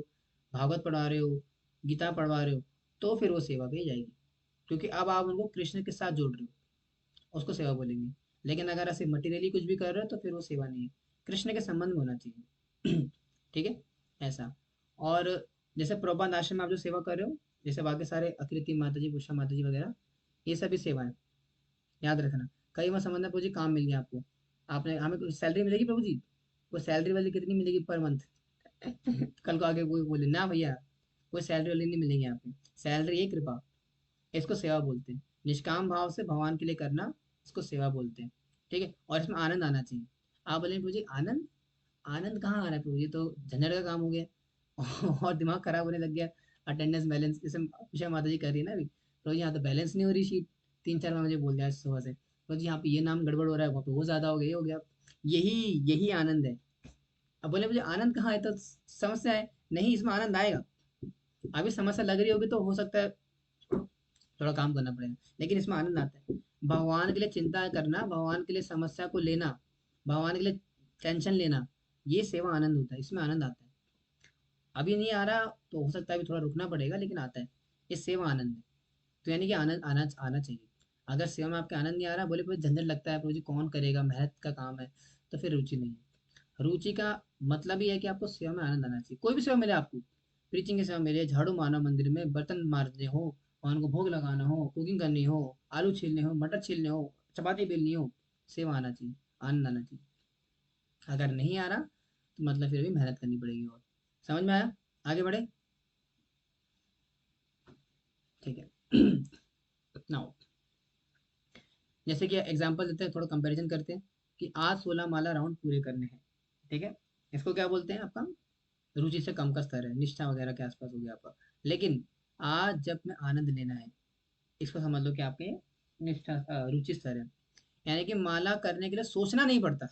भागवत पढ़वा रहे हो, गीता पढ़वा रहे हो, तो फिर वो सेवा कही जाएगी, क्योंकि अब आप उनको कृष्ण के साथ जोड़ रहे हो, उसको सेवा बोलेंगे। लेकिन अगर ऐसे मटेरियली कुछ भी कर रहे हो तो फिर वो सेवा नहीं है, कृष्ण के संबंध में होना चाहिए। ठीक है, ऐसा। और जैसे प्रबंध आश्रम में आप जो सेवा कर रहे हो, जैसे बाकी सारे अकृति माता जी, उषा माता जी वगैरह, ये सभी सेवा है, याद रखना। कई बार समझना प्रभु जी काम मिल गया आपको, आपने हमें कुछ सैलरी मिलेगी प्रभु जी, वो सैलरी वाली कितनी मिलेगी पर मंथ? कल को आगे कोई बोले ना भैया, कोई सैलरी वाली नहीं मिलेगी यहाँ पे, सैलरी है कृपा, इसको सेवा बोलते हैं। निष्काम भाव से भगवान के लिए करना, इसको सेवा बोलते हैं। ठीक है, और इसमें आनंद आना चाहिए। आप बोले प्रभु जी आनंद, आनंद कहाँ आ रहा है प्रभु जी, तो झंझट का काम हो गया। और दिमाग खराब होने लग गया। अटेंडेंस बैलेंस, जैसे उषा माता जी कर रही है ना अभी, प्रभु जी यहाँ तो बैलेंस नहीं हो रही शीट, 3-4 बार मुझे बोल दिया आज सुबह से, प्रभु जी यहाँ पे ये नाम गड़बड़ हो रहा है, वहाँ पे वो ज्यादा हो गया, ये हो गया। यही यही आनंद है। अब बोले मुझे आनंद कहाँ है, तो समस्या है नहीं, इसमें आनंद आएगा। अभी समस्या लग रही होगी तो हो सकता है थोड़ा काम करना पड़ेगा, लेकिन इसमें आनंद आता है। भगवान के लिए चिंता करना, भगवान के लिए समस्या को लेना, भगवान के लिए टेंशन लेना, ये सेवा आनंद होता है, इसमें आनंद आता है। अभी नहीं आ रहा तो हो सकता है अभी थोड़ा रुकना पड़ेगा, लेकिन आता है, ये सेवा आनंद है। तो यानी कि आनंद आना आना चाहिए। अगर सेवा में आपके आनंद नहीं आ रहा, बोले कोई झंझट लगता है प्रभु जी कौन करेगा, मेहनत का काम है, तो फिर रुचि नहीं है। रुचि का मतलब ये है कि आपको सेवा में आनंद आना चाहिए, कोई भी सेवा मिले आपको, प्रीचिंग की सेवा मिले, झाड़ू मारना मंदिर में, बर्तन मारने हो, भगवान को भोग लगाना हो, कुकिंग करनी हो, आलू छीलने हो, मटर छीलने हो, चपाती बेलनी हो, सेवा आना चाहिए, आनंद आना चाहिए। अगर नहीं आ रहा तो मतलब फिर भी मेहनत करनी पड़ेगी। और समझ में आया? आगे बढ़े, ठीक है। नाउ जैसे कि एग्जांपल देते हैं, थोड़ा कंपैरिजन करते हैं कि आज 16 माला राउंड पूरे करने हैं, ठीक है। इसको क्या बोलते हैं? आपका रुचि से कम का स्तर है, निष्ठा वगैरह के आसपास हो गया आपका। लेकिन आज जब में आनंद लेना है, इसको समझ लो कि आपके निष्ठा रुचि स्तर है। यानी कि माला करने के लिए सोचना नहीं पड़ता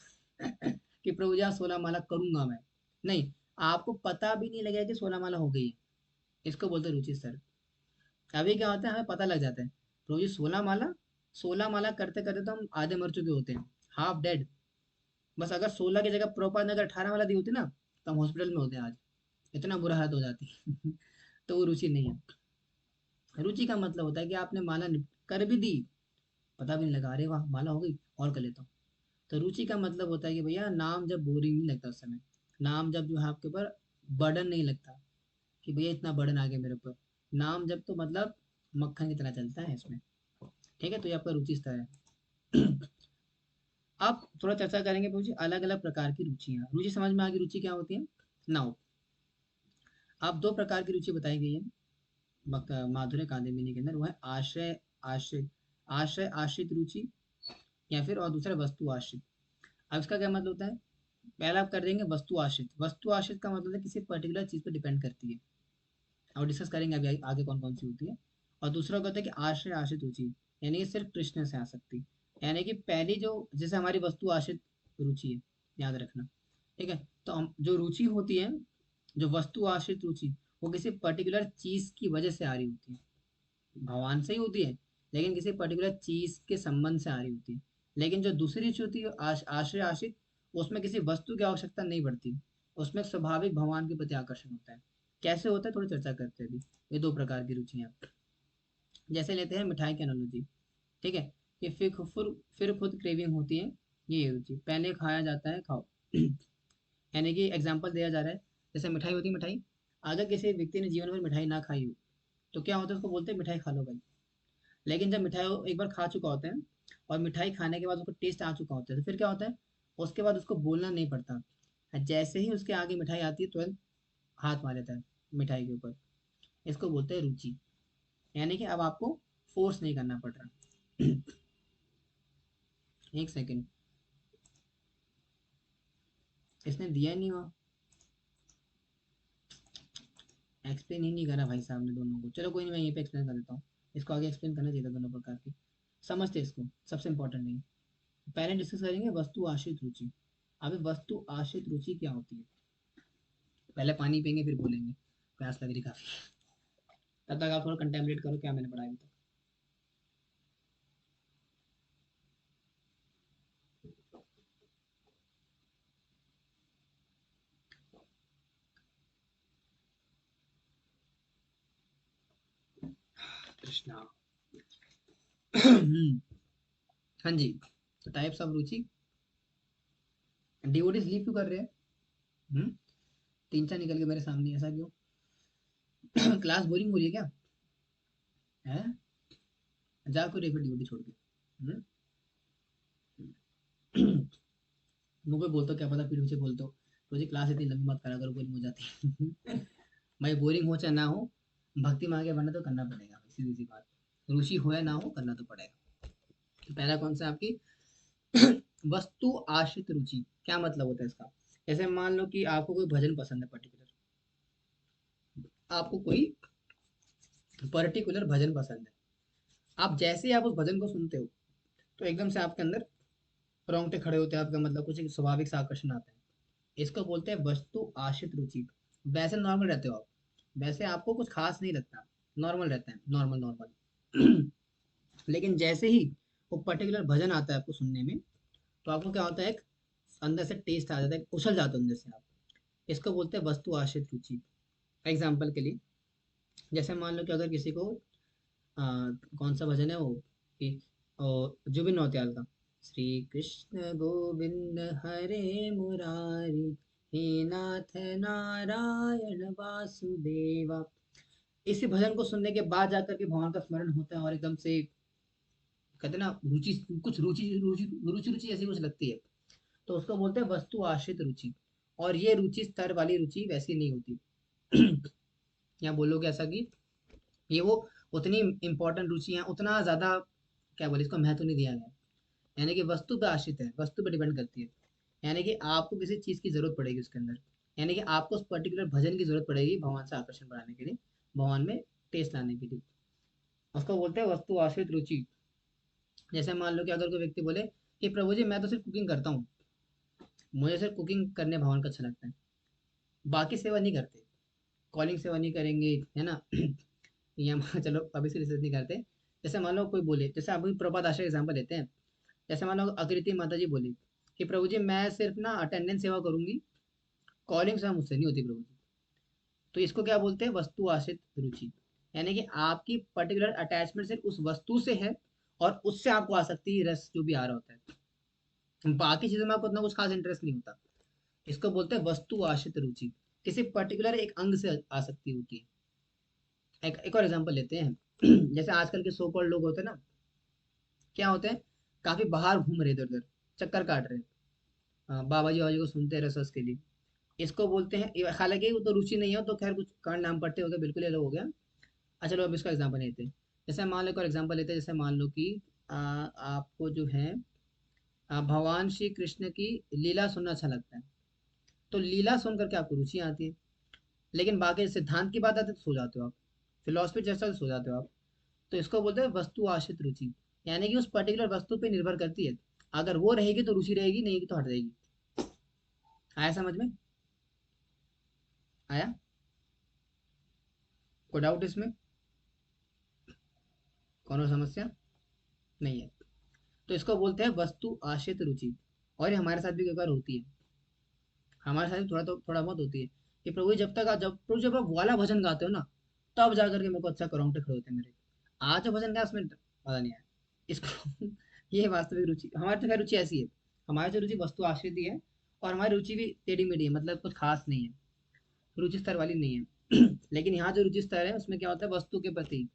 कि प्रभु जी आज 16 माला करूंगा मैं, नहीं, आपको पता भी नहीं लगेगा कि 16 माला हो गई है। इसको बोलते हैं रुचि स्तर। अभी क्या होता है, हमें पता लग जाता है प्रभु जी 16 माला, 16 माला करते करते तो हम आधे मर चुके होते हैं, हाफ डेड। बस अगर 16 की जगह प्रॉपर अगर 18 माला दी होती ना, तो हम हॉस्पिटल में होते हैं आज, इतना बुरा हालत हो जाती है। तो वो रुचि नहीं है। रुचि का मतलब होता है कि आपने माला कर भी दी, पता भी नहीं लगा, अरे वाह माला हो गई, और कर लेता हूँ। तो रुचि का मतलब होता है कि भैया नाम जब बोरिंग नहीं लगता उस समय, नाम जब जो है आपके ऊपर बर्डन नहीं लगता कि भैया इतना बर्डन आ गया मेरे ऊपर, नाम जब तो मतलब मक्खन की तरह चलता है इसमें, ठीक है। तो ये आपका रुचि स्तर है। अब थोड़ा चर्चा करेंगे मुझे अलग अलग प्रकार की रुचियां, रुचि समझ में आ गई रुचि क्या होती है। नाउ अब दो प्रकार की रुचि बताई गई है माधुर्य कादम्बिनी के अंदर, वो है आश्रय आश्रित, आश्रय आश्रित रुचि, या फिर और दूसरा वस्तु आश्रित। अब इसका क्या मतलब होता है? पहला आप कर देंगे वस्तु आश्रित। वस्तु आश्रित का मतलब है किसी पर्टिकुलर चीज पर डिपेंड करती है, और डिस्कस करेंगे अभी आगे कौन कौन सी होती है। और दूसरा क्या होता है कि आश्रय आश्रित रुचि, यानी कि सिर्फ कृष्ण से आ सकती, यानी कि पहली जो जैसे हमारी वस्तु आश्रित रुचि है, याद रखना, ठीक है। तो हम जो रुचि होती है, जो वस्तु आश्रित रुचि, वो किसी पर्टिकुलर चीज की वजह से आ रही होती है, भगवान से ही होती है, लेकिन किसी पर्टिकुलर चीज के संबंध से आ रही होती है। लेकिन जो दूसरी रुचि होती है आश्रय आश्रित, उसमें किसी वस्तु की आवश्यकता नहीं पड़ती, उसमें स्वाभाविक भगवान के प्रति आकर्षण होता है। कैसे होता है थोड़ी चर्चा करते हैं अभी। ये दो प्रकार की रुचियां, जैसे लेते हैं मिठाई की एनालॉजी, ठीक है। कि फिर खुद क्रेविंग होती है, ये रुचि पहले खाया जाता है खाओ। यानी कि एग्जाम्पल दिया जा रहा है, जैसे मिठाई होती है, मिठाई अगर किसी व्यक्ति ने जीवन भर मिठाई ना खाई हो, तो क्या होता है, उसको बोलते हैं मिठाई खा लो भाई। लेकिन जब मिठाई वो एक बार खा चुका होता है, और मिठाई खाने के बाद उसको टेस्ट आ चुका होता है, तो फिर क्या होता है, उसके बाद उसको बोलना नहीं पड़ता, जैसे ही उसके आगे मिठाई आती है तुरंत हाथ मार लेता है मिठाई के ऊपर। इसको बोलते हैं रुचि, यानी कि अब आपको फोर्स नहीं करना पड़ रहा। एक सेकेंड, इसने दिया ही नहीं हुआ, एक्सप्लेन ही नहीं करा भाई साहब ने दोनों को। चलो कोई नहीं, मैं यहीं पे एक्सप्लेन कर देता हूँ। इसको आगे एक्सप्लेन करना चाहिए था दोनों प्रकार की, समझते इसको, सबसे इंपॉर्टेंट नहीं। पहले डिस्कस करेंगे वस्तु आश्रित रुचि। अभी वस्तु आश्रित रुचि क्या होती है, पहले पानी पियेंगे फिर बोलेंगे, प्यास लग रही काफी। तब तक आप थोड़ा कंटेम्पलेट करो क्या मैंने पढ़ा अभी तक। कृष्णा। हाँ जी, तो types of Ruchi, devotee sleep क्यों कर रहे हैं? हम्म, तीन चार निकल के मेरे सामने, ऐसा क्यों? क्लास बोरिंग हो रही है क्या? है, जा कोई फिर डिवोटी छोड़ के। हम्म? मुंह पे बोलते हो, क्या पता पीठ पीछे बोलते हो मुझे क्लास इतनी लंबी मत करा करो, बोरिंग हो जाती है। भाई बोरिंग हो चाहे ना हो, भक्ति में आगे बढ़ना तो करना पड़ेगा, सीधी सी बात, रुचि हो या ना हो करना तो पड़ेगा। तो पहला कौन सा आपकी वस्तु आश्रित रुचि, क्या मतलब होता है इसका? जैसे मान लो कि आपको कोई भजन पसंद है पर्टिकुलर, आपको कोई पर्टिकुलर भजन पसंद है, आप जैसे ही आप उस भजन को सुनते हो, तो एकदम से आपके अंदर रोंगटे खड़े होते हैं, आपका मतलब कुछ एक स्वाभाविक सा आकर्षण आता है। इसको बोलते हैं वस्तु आश्रित रुचि। वैसे नॉर्मल रहते हो आप, वैसे आपको कुछ खास नहीं लगता, नॉर्मल रहता है, नॉर्मल नॉर्मल। लेकिन जैसे ही वो पर्टिकुलर भजन आता है आपको सुनने में, तो आपको क्या होता है, एक अंदर से टेस्ट आ जाता है, उछल जाते हो अंदर से आप। इसको बोलते हैं वस्तु आश्रित रुचि। एग्जाम्पल के लिए, जैसे मान लो कि अगर किसी को कौन सा भजन है वो, कि जुबिन नौटियाल का, श्री कृष्ण गोविंद हरे मुरारी, हे नाथ नारायण वासुदेवा। इसी भजन को सुनने के बाद जाकर के भगवान का स्मरण होता है और एकदम से कहते हैं ना रुचि, कुछ रुचि रुचि रुचि रुचि ऐसी कुछ लगती है, तो उसको बोलते हैं वस्तु आश्रित रुचि। और ये रुचि स्तर वाली रुचि वैसी नहीं होती। या बोलोगे ऐसा कि ये वो उतनी इंपॉर्टेंट रुचि है, उतना ज्यादा क्या बोले इसको महत्व नहीं दिया गया। यानी कि वस्तु पे आश्रित है, वस्तु पे डिपेंड करती है। यानी कि आपको किसी चीज की जरूरत पड़ेगी उसके अंदर, यानी कि आपको उस पर्टिकुलर भजन की जरूरत पड़ेगी भगवान से आकर्षण बढ़ाने के लिए, भगवान में टेस्ट लाने के लिए। उसको बोलते हैं वस्तु आश्रित रुचि। जैसे मान लो कि अगर कोई व्यक्ति बोले कि प्रभु जी मैं तो सिर्फ कुकिंग करता हूँ, मुझे सिर्फ कुकिंग करने भगवान का अच्छा लगता है, बाकी सेवा नहीं करते, कॉलिंग सेवा नहीं करेंगे, है ना। या चलो अभी से रिसर्च नहीं करते। जैसे मान लो कोई बोले, जैसे अभी प्रभात आश्रय एग्जाम्पल लेते हैं। जैसे मान लो अकृति माता जी बोली कि प्रभु जी मैं सिर्फ ना अटेंडेंस सेवा करूंगी, कॉलिंग सेवा मुझसे नहीं होती प्रभु जी। तो इसको क्या बोलते हैं वस्तु आश्रित रुचि। यानी कि आपकी पर्टिकुलर अटैचमेंट सिर्फ उस वस्तु से है, और उससे आपको आसक्ति रस जो भी आ रहा होता है, बाकी चीजों में आपको उतना कुछ खास इंटरेस्ट नहीं होता। इसको बोलते हैं वस्तु आश्रित रुचि। किसी पर्टिकुलर एक अंग से आसक्ति होती है। एक और एग्जांपल लेते हैं। जैसे आजकल के सो कॉल्ड लोग होते हैं ना, क्या होते हैं, काफी बाहर घूम रहे इधर उधर, चक्कर काट रहे हैं, बाबा जी को सुनते हैं रस रस के लिए। इसको बोलते हैं, हालांकि वो तो रुचि नहीं है, तो खैर कुछ कांड नाम पढ़ते हो गए, बिल्कुल ये हो गया। अच्छा चलो अब इसका एग्जांपल लेते हैं। जैसे मान लो एक और एग्जांपल लेते हैं। जैसे मान लो कि आपको जो है भगवान श्री कृष्ण की लीला सुनना अच्छा लगता है, तो लीला सुन करके आपको रुचि आती है। लेकिन बाकी सिद्धांत की बात आती है तो सो जाते हो आप, फिलोसफी जैसा सो जाते हो आप। तो इसको बोलते हैं वस्तु आश्रित रुचि। यानी कि उस पर्टिकुलर वस्तु पे निर्भर करती है, अगर वो रहेगी तो रुचि रहेगी, नहीं तो हट जाएगी। आया समझ में? आया? कोई डाउट इसमें? कौन सा समस्या नहीं है? तो इसको बोलते हैं वस्तु आश्रित रुचि। और ये हमारे साथ भी कई बार होती है, हमारे साथ भी थोड़ा बहुत होती है कि प्रभु जी जब प्रभु जब आप वाला भजन गाते हो ना, तब जाकर के मेरे को अच्छा करौंटे खड़े होते हैं मेरे। आज जो भजन गाया उसमें मजा नहीं आया इसको। ये वास्तविक रुचि, हमारी तो खैर रुचि ऐसी है। हमारी तो रुचि वस्तु आश्रित ही है, और हमारी रुचि भी टेढ़ी मेढ़ी है, मतलब कुछ खास नहीं है, रुचि स्तर वाली नहीं है। लेकिन यहाँ जो रुचि स्तर है उसमें क्या होता है, वस्तु के प्रति,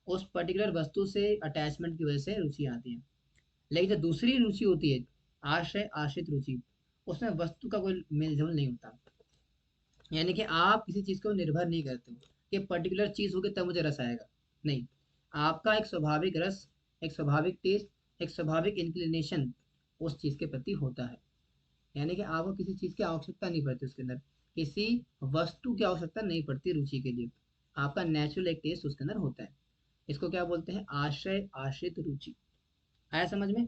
उस पर्टिकुलर वस्तु से अटैचमेंट की वजह से रुचि आती है। लेकिन जो दूसरी रुचि होती है, आश्रय आश्रित रुचि, उसमें वस्तु का कोई मेल जोल नहीं होता। यानी कि आप किसी चीज को निर्भर नहीं करते हो कि पर्टिकुलर चीज होगी तब मुझे रस आएगा, नहीं। आपका एक स्वाभाविक रस, एक स्वाभाविक टेस्ट, एक स्वाभाविक इंक्लिनेशन उस चीज के प्रति होता है। यानी कि आपको किसी चीज की आवश्यकता नहीं पड़ती उसके अंदर, किसी वस्तु की आवश्यकता नहीं पड़ती रुचि के लिए। आपका नेचुरल एक टेस्ट उसके अंदर होता है। इसको क्या बोलते हैं, आश्रय आश्रित रुचि। आया समझ में?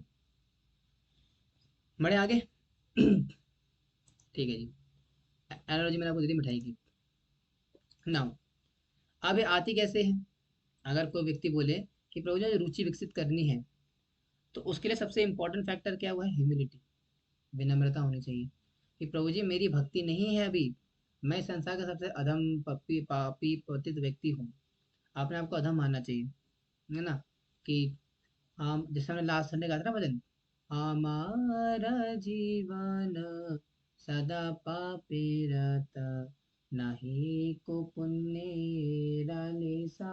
बड़े आगे। ठीक है जी। एनालॉजी मैंने आपको दी थी मिठाई की। नाउ अब ये आती कैसे है? अगर कोई व्यक्ति बोले कि प्रभु जी मुझे रुचि विकसित करनी है, तो उसके लिए सबसे इंपॉर्टेंट फैक्टर क्या हुआ है, ह्यूमिलिटी, विनम्रता होनी चाहिए। कि प्रभु जी मेरी भक्ति नहीं है अभी, मैं इस संसार का सबसे अधम पपी पापी पतित व्यक्ति हूँ। आपने आपको अधम मानना चाहिए, है ना। कि हम जैसे हमने लास्ट संडे गाया था ना भजन, हमारा जीवन सदा पापे रहता, नहीं को पुण्य रलिसा,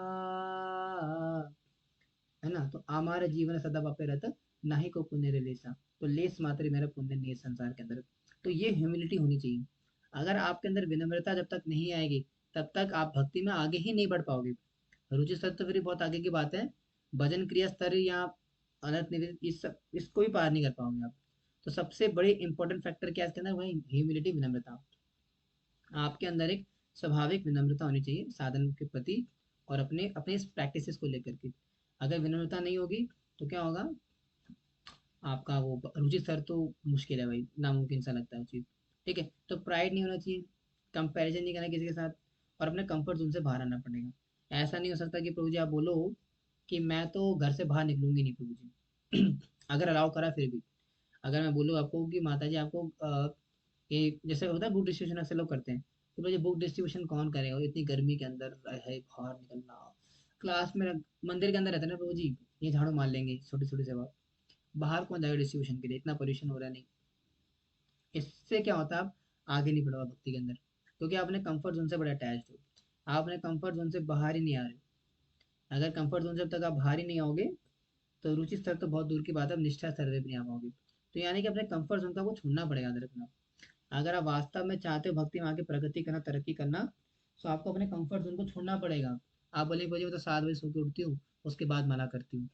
है ना। तो हमारा जीवन सदा पापे रहता, नाही को पुण्य रे लेसा। तो लेस मात्र मेरा पुण्य नहीं है संसार के अंदर। तो ये ह्यूमिलिटी होनी चाहिए। अगर आपके अंदर विनम्रता जब तक नहीं आएगी, तब तक आप भक्ति में आगे ही नहीं बढ़ पाओगे। रुचि स्तर तो फिर बहुत आगे की बात है, भजन क्रिया स्तर या अनंत निवेदन इसको भी पार नहीं कर पाओगे आप। तो सबसे बड़ी इंपॉर्टेंट फैक्टर क्या है इसके अंदर, वही ह्यूमिलिटी, विनम्रता। आपके अंदर एक स्वाभाविक विनम्रता होनी चाहिए साधन के प्रति, और अपने अपने इस प्रैक्टिसेस को लेकर के। अगर विनम्रता नहीं होगी तो क्या होगा, आपका वो रुचि स्तर तो मुश्किल है भाई, नामुमकिन सा लगता है चीज। ठीक है, तो प्राइड नहीं होना चाहिए, कंपैरिजन नहीं करना किसी के साथ, और अपने कंफर्ट जोन से बाहर आना पड़ेगा। ऐसा नहीं हो सकता कि प्रभु जी आप बोलो कि मैं तो घर से बाहर निकलूंगी नहीं प्रभु जी। अगर अलाउ करा फिर भी, अगर मैं बोलूँ आपको कि माता जी आपको ये जैसे होता है बुक डिस्ट्रीब्यूशन अक्सर लोग करते हैं, कि मुझे बुक डिस्ट्रीब्यूशन कौन करेगा, और इतनी गर्मी के अंदर है बाहर निकलना, क्लास में मंदिर के अंदर रहते हैं ना प्रभु जी, ये झाड़ू मार लेंगे छोटी छोटी से बात, बाहर कौन जाएगा डिस्ट्रीब्यूशन के लिए, इतना पॉल्यूशन हो रहा है, नहीं। इससे क्या होता है, आगे नहीं बढ़ोगे भक्ति के अंदर, क्योंकि आपने कंफर्ट जोन से बड़े अटैच हो, आप अपने कंफर्ट जोन से बाहर ही नहीं आ रहे। अगर कंफर्ट जोन से जब तक आप बाहर ही नहीं आओगे तो रुचि स्तर तो बहुत दूर की बात है, आप निष्ठा स्तर पे भी नहीं आ पाओगे। तो यानी कि अपने कंफर्ट जोन का वो छोड़ना पड़ेगा, याद रखना। अगर आप वास्तव में चाहते हो भक्ति में आके प्रगति करना, तरक्की करना, तो आपको अपने कंफर्ट जोन को छोड़ना पड़ेगा। आप बोले बोलिए मैं तो 7 बजे सो के उठती हूँ, उसके बाद माला करती हूँ,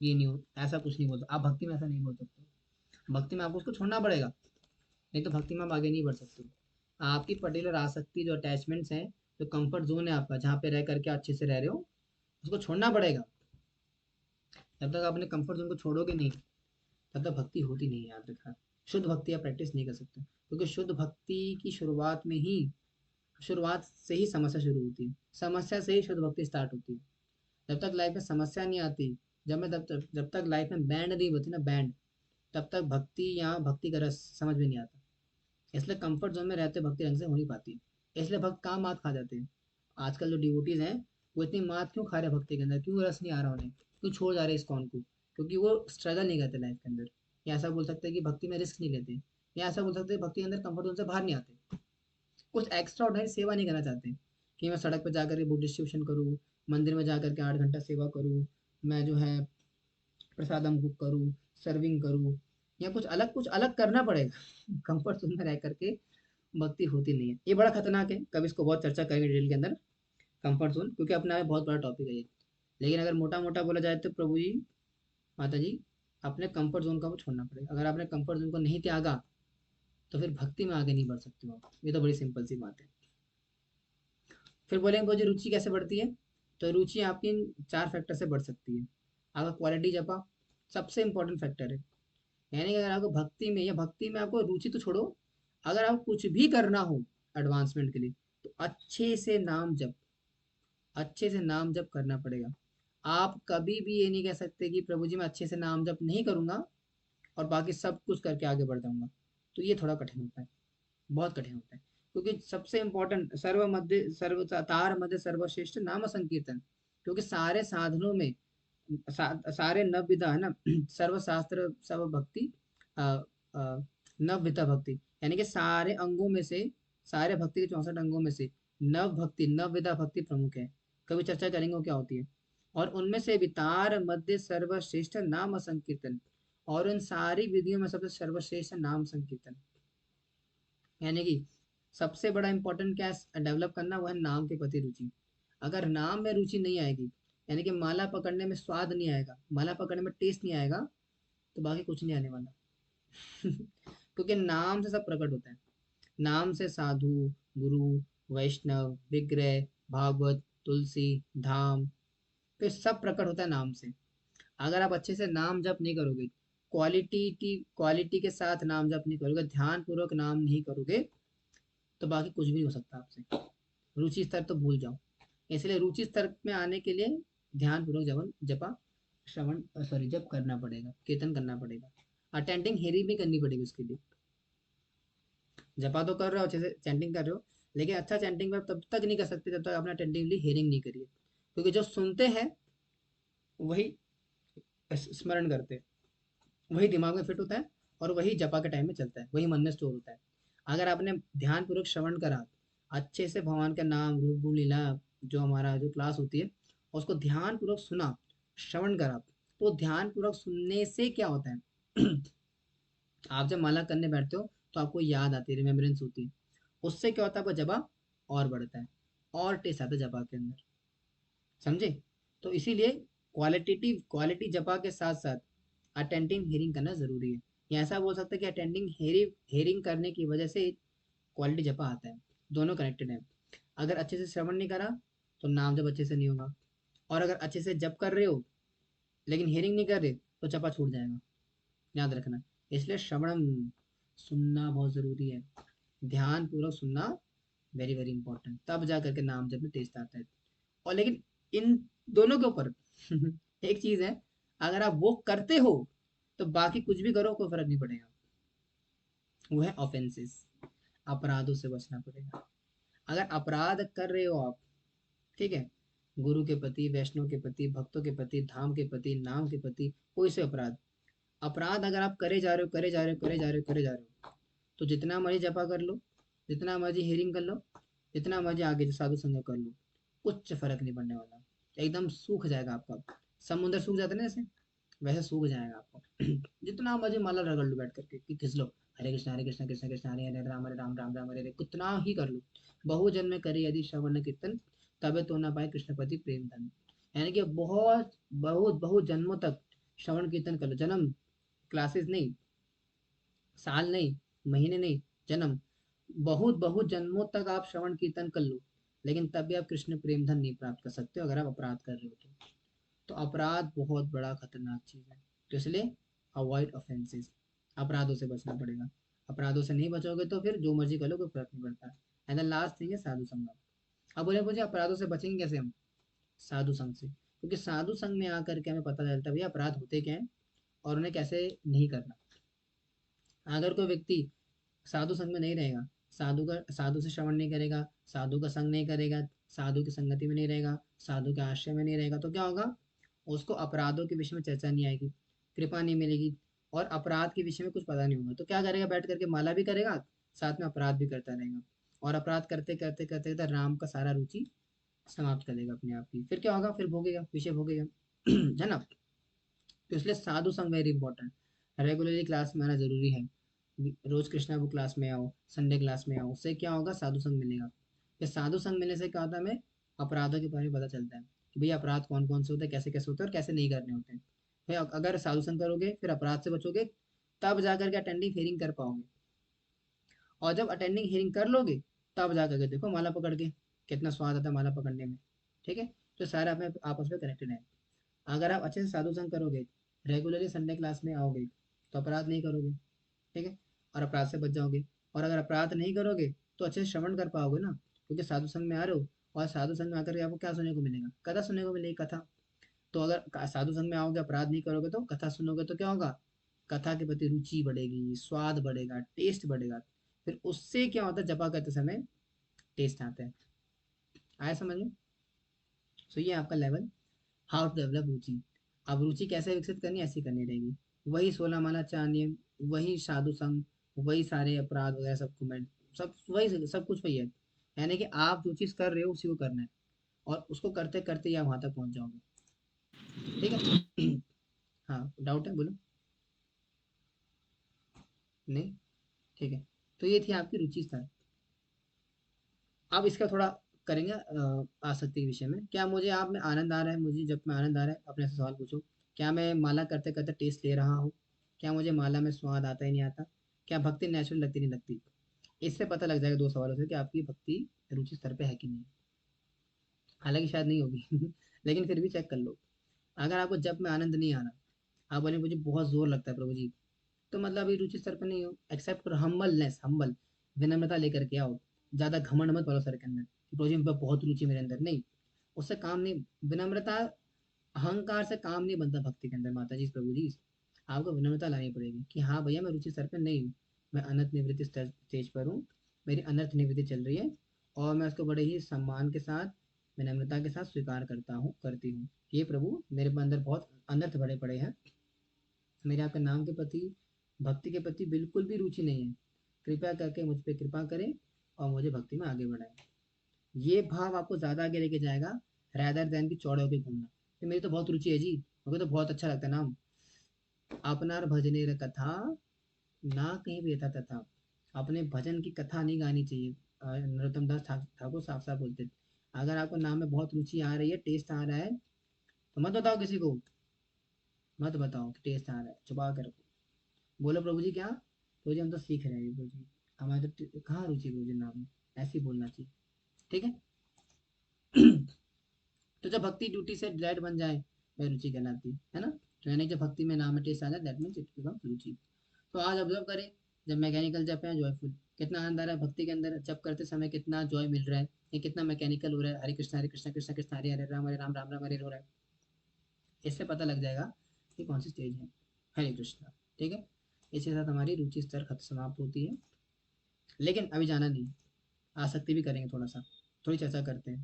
ये नहीं हो, ऐसा कुछ नहीं बोलते आप, भक्ति में ऐसा नहीं बोल सकते। भक्ति में आपको उसको छोड़ना पड़ेगा, नहीं तो भक्ति में आप आगे नहीं बढ़ सकते। आपकी पर्टिकुलर आसक्ति जो अटैचमेंट्स हैं, जो कंफर्ट जोन है आपका, जहाँ पे रह करके अच्छे से रह रहे हो, उसको छोड़ना पड़ेगा। जब तक आप अपने कंफर्ट जोन को छोड़ोगे नहीं, तब तक भक्ति होती नहीं है, याद रखना। शुद्ध भक्ति आप प्रैक्टिस नहीं कर सकते, क्योंकि शुद्ध भक्ति की शुरुआत से ही समस्या शुरू होती है, समस्या से ही शुद्ध भक्ति स्टार्ट होती है। जब तक लाइफ में समस्या नहीं आती, जब तक लाइफ में बैंड नहीं होती ना, बैंड, तब तक भक्ति या भक्ति का रस समझ में नहीं आता। इसलिए कंफर्ट जोन में रहते भक्ति ढंग से हो नहीं पाती, इसलिए भक्त काम मात खा जाते हैं। आजकल जो डिवोटीज हैं, वो इतनी मात क्यों खा रहे हैं भक्ति के अंदर, क्यों रस नहीं आ रहा उन्हें, क्यों छोड़ जा रहे हैं इस्कॉन को? क्योंकि वो स्ट्रगल नहीं करते लाइफ के अंदर। या ऐसा बोल सकते हैं कि भक्ति में रिस्क नहीं लेते, या ऐसा बोल सकते हैं भक्ति के अंदर कंफर्ट जोन से बाहर नहीं आते, कुछ एक्स्ट्रा ऑर्डिनरी सेवा नहीं करना चाहते कि मैं सड़क पर जाकर के बुक डिस्ट्रीब्यूशन करूँ, मंदिर में जाकर के 8 घंटा सेवा करूँ, मैं जो है प्रसादम कुक करूँ, सर्विंग करूँ, या कुछ अलग करना पड़ेगा। कंफर्ट जोन में रह करके भक्ति होती नहीं है। ये बड़ा खतरनाक है, कभी इसको बहुत चर्चा करेंगे डिटेल के अंदर, कंफर्ट जोन, क्योंकि अपने आप में बहुत बड़ा टॉपिक है ये। लेकिन अगर मोटा मोटा बोला जाए तो प्रभु जी, माता जी, अपने कंफर्ट जोन का वो छोड़ना पड़ेगा। अगर आपने कंफर्ट जोन को नहीं त्यागा, तो फिर भक्ति में आगे नहीं बढ़ सकते हो आप। ये तो बड़ी सिंपल सी बात है। फिर बोलेंगे प्रभु जी रुचि कैसे बढ़ती है? तो रुचि आपकी इन 4 फैक्टर से बढ़ सकती है। आपका क्वालिटी जपा सबसे इंपॉर्टेंट फैक्टर है। यानी कि अगर आपको भक्ति में, या भक्ति में आपको रुचि तो छोड़ो, अगर आपको कुछ भी करना हो एडवांसमेंट के लिए, तो अच्छे से नाम जप करना पड़ेगा। आप कभी भी ये नहीं कह सकते कि प्रभु जी मैं अच्छे से नाम जप नहीं करूंगा और बाकी सब कुछ करके आगे बढ़ जाऊंगा। तो ये थोड़ा कठिन होता है, बहुत कठिन होता है। क्योंकि सबसे इंपॉर्टेंट तार मध्य सर्वश्रेष्ठ नाम संकीर्तन, क्योंकि सारे साधनों में सारे नव विधा है ना, सर्वशास्त्र सर्व भक्ति, अ, नव विधा भक्ति, यानी कि सारे अंगों में से, सारे भक्ति के 64 अंगों में से नव विधा भक्ति प्रमुख है। कभी चर्चा करेंगे वो क्या होती है। और उनमें से वितार मध्य सर्वश्रेष्ठ नाम संकीर्तन, और उन सारी विधियों में सबसे सर्वश्रेष्ठ नाम संकीर्तन। यानी कि सबसे बड़ा इंपॉर्टेंट क्या है डेवलप करना, वो है नाम के प्रति रुचि। अगर नाम में रुचि नहीं आएगी, यानी कि माला पकड़ने में स्वाद नहीं आएगा, माला पकड़ने में टेस्ट नहीं आएगा, तो बाकी कुछ नहीं आने वाला। क्योंकि नाम से सब प्रकट होता है। नाम से साधु, गुरु, वैष्णव, विग्रह, भागवत, तुलसी, धाम, तो ये सब प्रकट होता है नाम से। अगर आप अच्छे से नाम जप नहीं करोगे, क्वालिटी के साथ नाम जप नहीं करोगे, ध्यान पूर्वक नाम नहीं करोगे, तो बाकी कुछ भी नहीं हो सकता आपसे। रुचि स्तर तो भूल जाओ। इसलिए रुचि स्तर में आने के लिए ध्यान पूर्वक जप करना पड़ेगा, कीर्तन करना पड़ेगा, अटेंडिंग हेरी भी करनी पड़ेगी उसके लिए। जपा तो कर रहे हो, अच्छे से चैंटिंग कर रहे हो, लेकिन अच्छा चैंटिंग तब तक नहीं कर सकते जब तक आपने अटेंटिवली हेयरिंग नहीं करी है। क्योंकि जो सुनते हैं वही स्मरण करते हैं, वही दिमाग में फिट होता है, और वही जपा के टाइम में चलता है, वही मन में स्टोर होता है। अगर आपने ध्यान पूर्वक श्रवण करा, अच्छे से भगवान का नाम रूप गुण लीला, जो हमारा जो क्लास होती है, उसको ध्यान पूर्वक सुना, श्रवण करा, तो ध्यान पूर्वक सुनने से क्या होता है? आप जब माला करने बैठते हो तो आपको याद आती है, रिमेम्बरेंस होती है। उससे क्या होता है, आपका जपा और बढ़ता है, और टेस्ट आता है जपा के अंदर। समझे? तो इसीलिए क्वालिटी जपा के साथ साथ अटेंडिंग हेयरिंग करना जरूरी है। या ऐसा बोल सकते हैं कि अटेंडिंग हेयरिंग करने की वजह से क्वालिटी जपा आता है। दोनों कनेक्टेड है। अगर अच्छे से श्रवण नहीं करा, तो नाम जब अच्छे से नहीं होगा, और अगर अच्छे से जप कर रहे हो लेकिन हेयरिंग नहीं कर रहे, तो जपा छूट जाएगा, याद रखना। इसलिए श्रवणम, सुनना बहुत जरूरी है, ध्यान पूर्वक सुनना वेरी वेरी इंपॉर्टेंट, तब जा करके नाम जब में टेस्ट आता है। और लेकिन इन दोनों के ऊपर एक चीज है, अगर आप वो करते हो तो बाकी कुछ भी करो कोई फर्क नहीं पड़ेगा, वो है ऑफेंसेस, अपराधों से बचना पड़ेगा। अगर अपराध कर रहे हो आप, ठीक है, गुरु के प्रति, वैष्णव के प्रति, भक्तों के प्रति, धाम के प्रति, नाम के प्रति, कोई से अपराध, अपराध अगर आप करे जा रहे हो, करे जा रहे हो, करे जा रहे हो, करे जा रहे हो, तो जितना मर्जी जपा कर लो, जितना मर्जी हियरिंग कर लो, जितना मर्जी आगे साधु संग कर लो, कुछ फर्क नहीं पड़ने वाला। एकदम सूख जाएगा आपका, समुद्र सूख जाता है ना जैसे, वैसे सूख जाएगा आपको। जितना मर्जी माला रगड़ लो बैठ करके कि खिंच लो, हरे कृष्ण कृष्ण कृष्ण हरे हरे हरे राम राम राम हरे हरे, कितना ही कर लो। बहुजन में करे यदि श्रवण कीर्तन, तबे तो ना पाए कृष्णपति प्रेम धन। यानी कि बहुत बहुत बहुत जन्मों तक श्रवण कीर्तन कर लो, जन्म, क्लासेस नहीं, साल नहीं, महीने नहीं, जन्म, बहुत बहुत जन्मों तक आप श्रवण कीर्तन कर लो, लेकिन तब भी आप कृष्ण प्रेम धन नहीं प्राप्त कर सकते हो अगर आप अपराध कर रहे हो तो अपराध बहुत बड़ा खतरनाक चीज है। तो इसलिए अवॉइड ऑफेंसेस, अपराधों से बचना पड़ेगा। अपराधों से नहीं बचोगे तो फिर जो मर्जी कर लो कोई फर्क नहीं पड़ता। एंड द लास्ट थिंग है साधु संग। अब बोले मुझे अपराधों से बचेंगे कैसे हम? साधु संग से, क्योंकि साधु संग में आकर के हमें पता चलता है भैया अपराध होते क्या है और उन्हें कैसे नहीं करना। अगर कोई व्यक्ति साधु संग में नहीं रहेगा, साधु से श्रवण नहीं करेगा, साधु का संग नहीं करेगा, साधु की संगति में नहीं रहेगा, साधु के आश्रय में नहीं रहेगा, तो क्या होगा? उसको अपराधों के विषय में चर्चा नहीं आएगी, कृपा नहीं मिलेगी, और अपराध के विषय में कुछ पता नहीं होगा। तो क्या करेगा? बैठ करके माला भी करेगा, साथ में अपराध भी करता रहेगा, और अपराध करते करते करते करते राम का सारा रुचि समाप्त कर देगा अपने आप की। फिर क्या होगा? फिर भोगेगा, विषय भोगेगा। है ना? तो इसलिए साधु संग वेरी इंपॉर्टेंट। रेगुलरली क्लास में आना जरूरी है। रोज कृष्णा बुक क्लास में आओ, संडे क्लास में आओ, उससे क्या होगा? साधु संग मिलेगा। फिर साधु संग मिलने से क्या होता है? हमें अपराधों के बारे में पता चलता है कि भैया अपराध कौन कौन से होते हैं, कैसे कैसे होते हैं और कैसे नहीं करने होते हैं। भाई अगर साधु संग करोगे फिर अपराध से बचोगे, तब जाकर के अटेंडिंग हियरिंग कर पाओगे। और जब अटेंडिंग हियरिंग कर लोगे तब जाकर के देखो माला पकड़ के कितना स्वाद आता है माला पकड़ने में। ठीक है? तो सारे अपने आपस में कनेक्टेड है। अगर आप अच्छे से साधु संग करोगे, रेगुलरली संडे क्लास में आओगे, तो अपराध नहीं करोगे। ठीक है? और अपराध से बच जाओगे। और अगर अपराध नहीं करोगे तो अच्छे से श्रवण कर पाओगे ना, क्योंकि साधु संघ में आ रहे हो, और साधु संघ में आकर के आपको क्या सुनने को मिलेगा? कथा सुनने को मिलेगी, कथा। तो अगर साधु संघ में आओगे, अपराध नहीं करोगे, तो कथा सुनोगे तो क्या होगा? कथा के प्रति रुचि बढ़ेगी, स्वाद बढ़ेगा, टेस्ट बढ़ेगा। फिर उससे क्या होता है? जपा करते समय टेस्ट आता है। आया समझ में? सो ये आपका लेवल, हाउ टू डेवलप रुचि। अब रुचि कैसे विकसित करनी है? ऐसी करनी रहेगी। वही 16 माला 4 नियम, वही साधु संग, वही सारे अपराध वगैरह सब कमेंट, सब वही, सब कुछ वही है। यानी कि आप जो चीज कर रहे हो उसी को करना है, और उसको करते करते ही आप वहां तक पहुंच जाओगे। ठीक है? हाँ, डाउट है? बोलो। नहीं? ठीक है। तो ये थी आपकी रुचि स्तर। अब इसका थोड़ा करेंगे आसक्ति के विषय में। क्या मुझे आप में आनंद आ रहा है? मुझे जब में आनंद आ रहा है, अपने से सवाल पूछो। क्या मैं माला करते करते टेस्ट ले रहा हूँ? क्या मुझे माला में स्वाद आता ही नहीं आता? क्या भक्ति नेचुरल लगती नहीं लगती? इससे पता लग जाएगा दो सवालों से कि आपकी भक्ति रुचि स्तर पे है कि नहीं। हालांकि शायद नहीं होगी लेकिन फिर भी चेक कर लो। अगर आपको जब में आनंद नहीं आ रहा, आप बोले मुझे बहुत जोर लगता है प्रभु जी, तो मतलब अभी रुचि स्तर पे नहीं हो। एक्सेप्ट करो, हम्बलनेस, हम्बल, विनम्रता लेकर के आओ। ज्यादा घमंड मत करो सर के अंदर कि प्रभु जी में बहुत रुचि मेरे अंदर, नहीं। उससे काम नहीं। विनम्रता, अहंकार से काम नहीं बनता भक्ति के अंदर। माता जी, प्रभु जी, आपको विनम्रता लानी पड़ेगी कि हाँ भैया मैं रुचि स्तर पे नहीं हूँ, मैं अनंत निवृत्ति स्टेज पर हूँ, मेरी अनर्थ निवृत्ति चल रही है, और मैं उसको बड़े ही सम्मान के साथ, विनम्रता के साथ स्वीकार करता हूँ, करती हूँ। ये प्रभु मेरे अंदर बहुत अनर्थ भरे पड़े हैं, मेरे आपके नाम के प्रति, भक्ति के प्रति बिल्कुल भी रुचि नहीं है, कृपया करके मुझ पे कृपा करें और मुझे भक्ति में आगे बढ़ाएं। ये भाव आपको ज्यादा आगे लेके जाएगा, रैदर देन की चौड़े होके घूमना कि मेरी तो बहुत रुचि है जी, मुझे तो बहुत अच्छा लगता है नाम। अपनार भजने रे कथा, ना कहीं भी यथा तथा। अपने भजन की कथा नहीं गानी चाहिए। नरोत्तम दास ठाकुर साफ साफ बोलते थे, अगर आपको नाम में बहुत रुचि आ रही है, टेस्ट आ रहा है, तो मत बताओ किसी को, मत बताओ कि टेस्ट आ रहा है, छुपा के रखो। बोलो प्रभु जी क्या, प्रभु जी हम तो सीख रहे हैं प्रभु जी, हमारे तो कहाँ रुचि प्रभु जी नाम में, ऐसे ही बोलना चाहिए। ठीक है? तो जब भक्ति ड्यूटी से डायरेक्ट बन जाए, वह रुचि कहलाती है ना? तो यानी जब भक्ति में नाम में टेस्ट आ जाए, दैट मीन्स इट बिकम्स रुचि। तो आज ऑब्जर्व करें, जब मैकेनिकल जप है जॉयफुल, कितना आनंद आ रहा है भक्ति के अंदर, जब करते समय कितना जॉय मिल रहा है, ये कितना मैकेनिकल हो रहा है, हरे कृष्णा कृष्ण कृष्ण हरे राम राम राम हरे हो रहा है। इससे पता लग जाएगा कि कौन सी स्टेज है। हरे कृष्णा। ठीक है? इसके साथ हमारी रुचि स्तर खत्म समाप्त होती है। लेकिन अभी जाना नहीं, आसक्ति भी करेंगे थोड़ा सा, थोड़ी चर्चा करते हैं।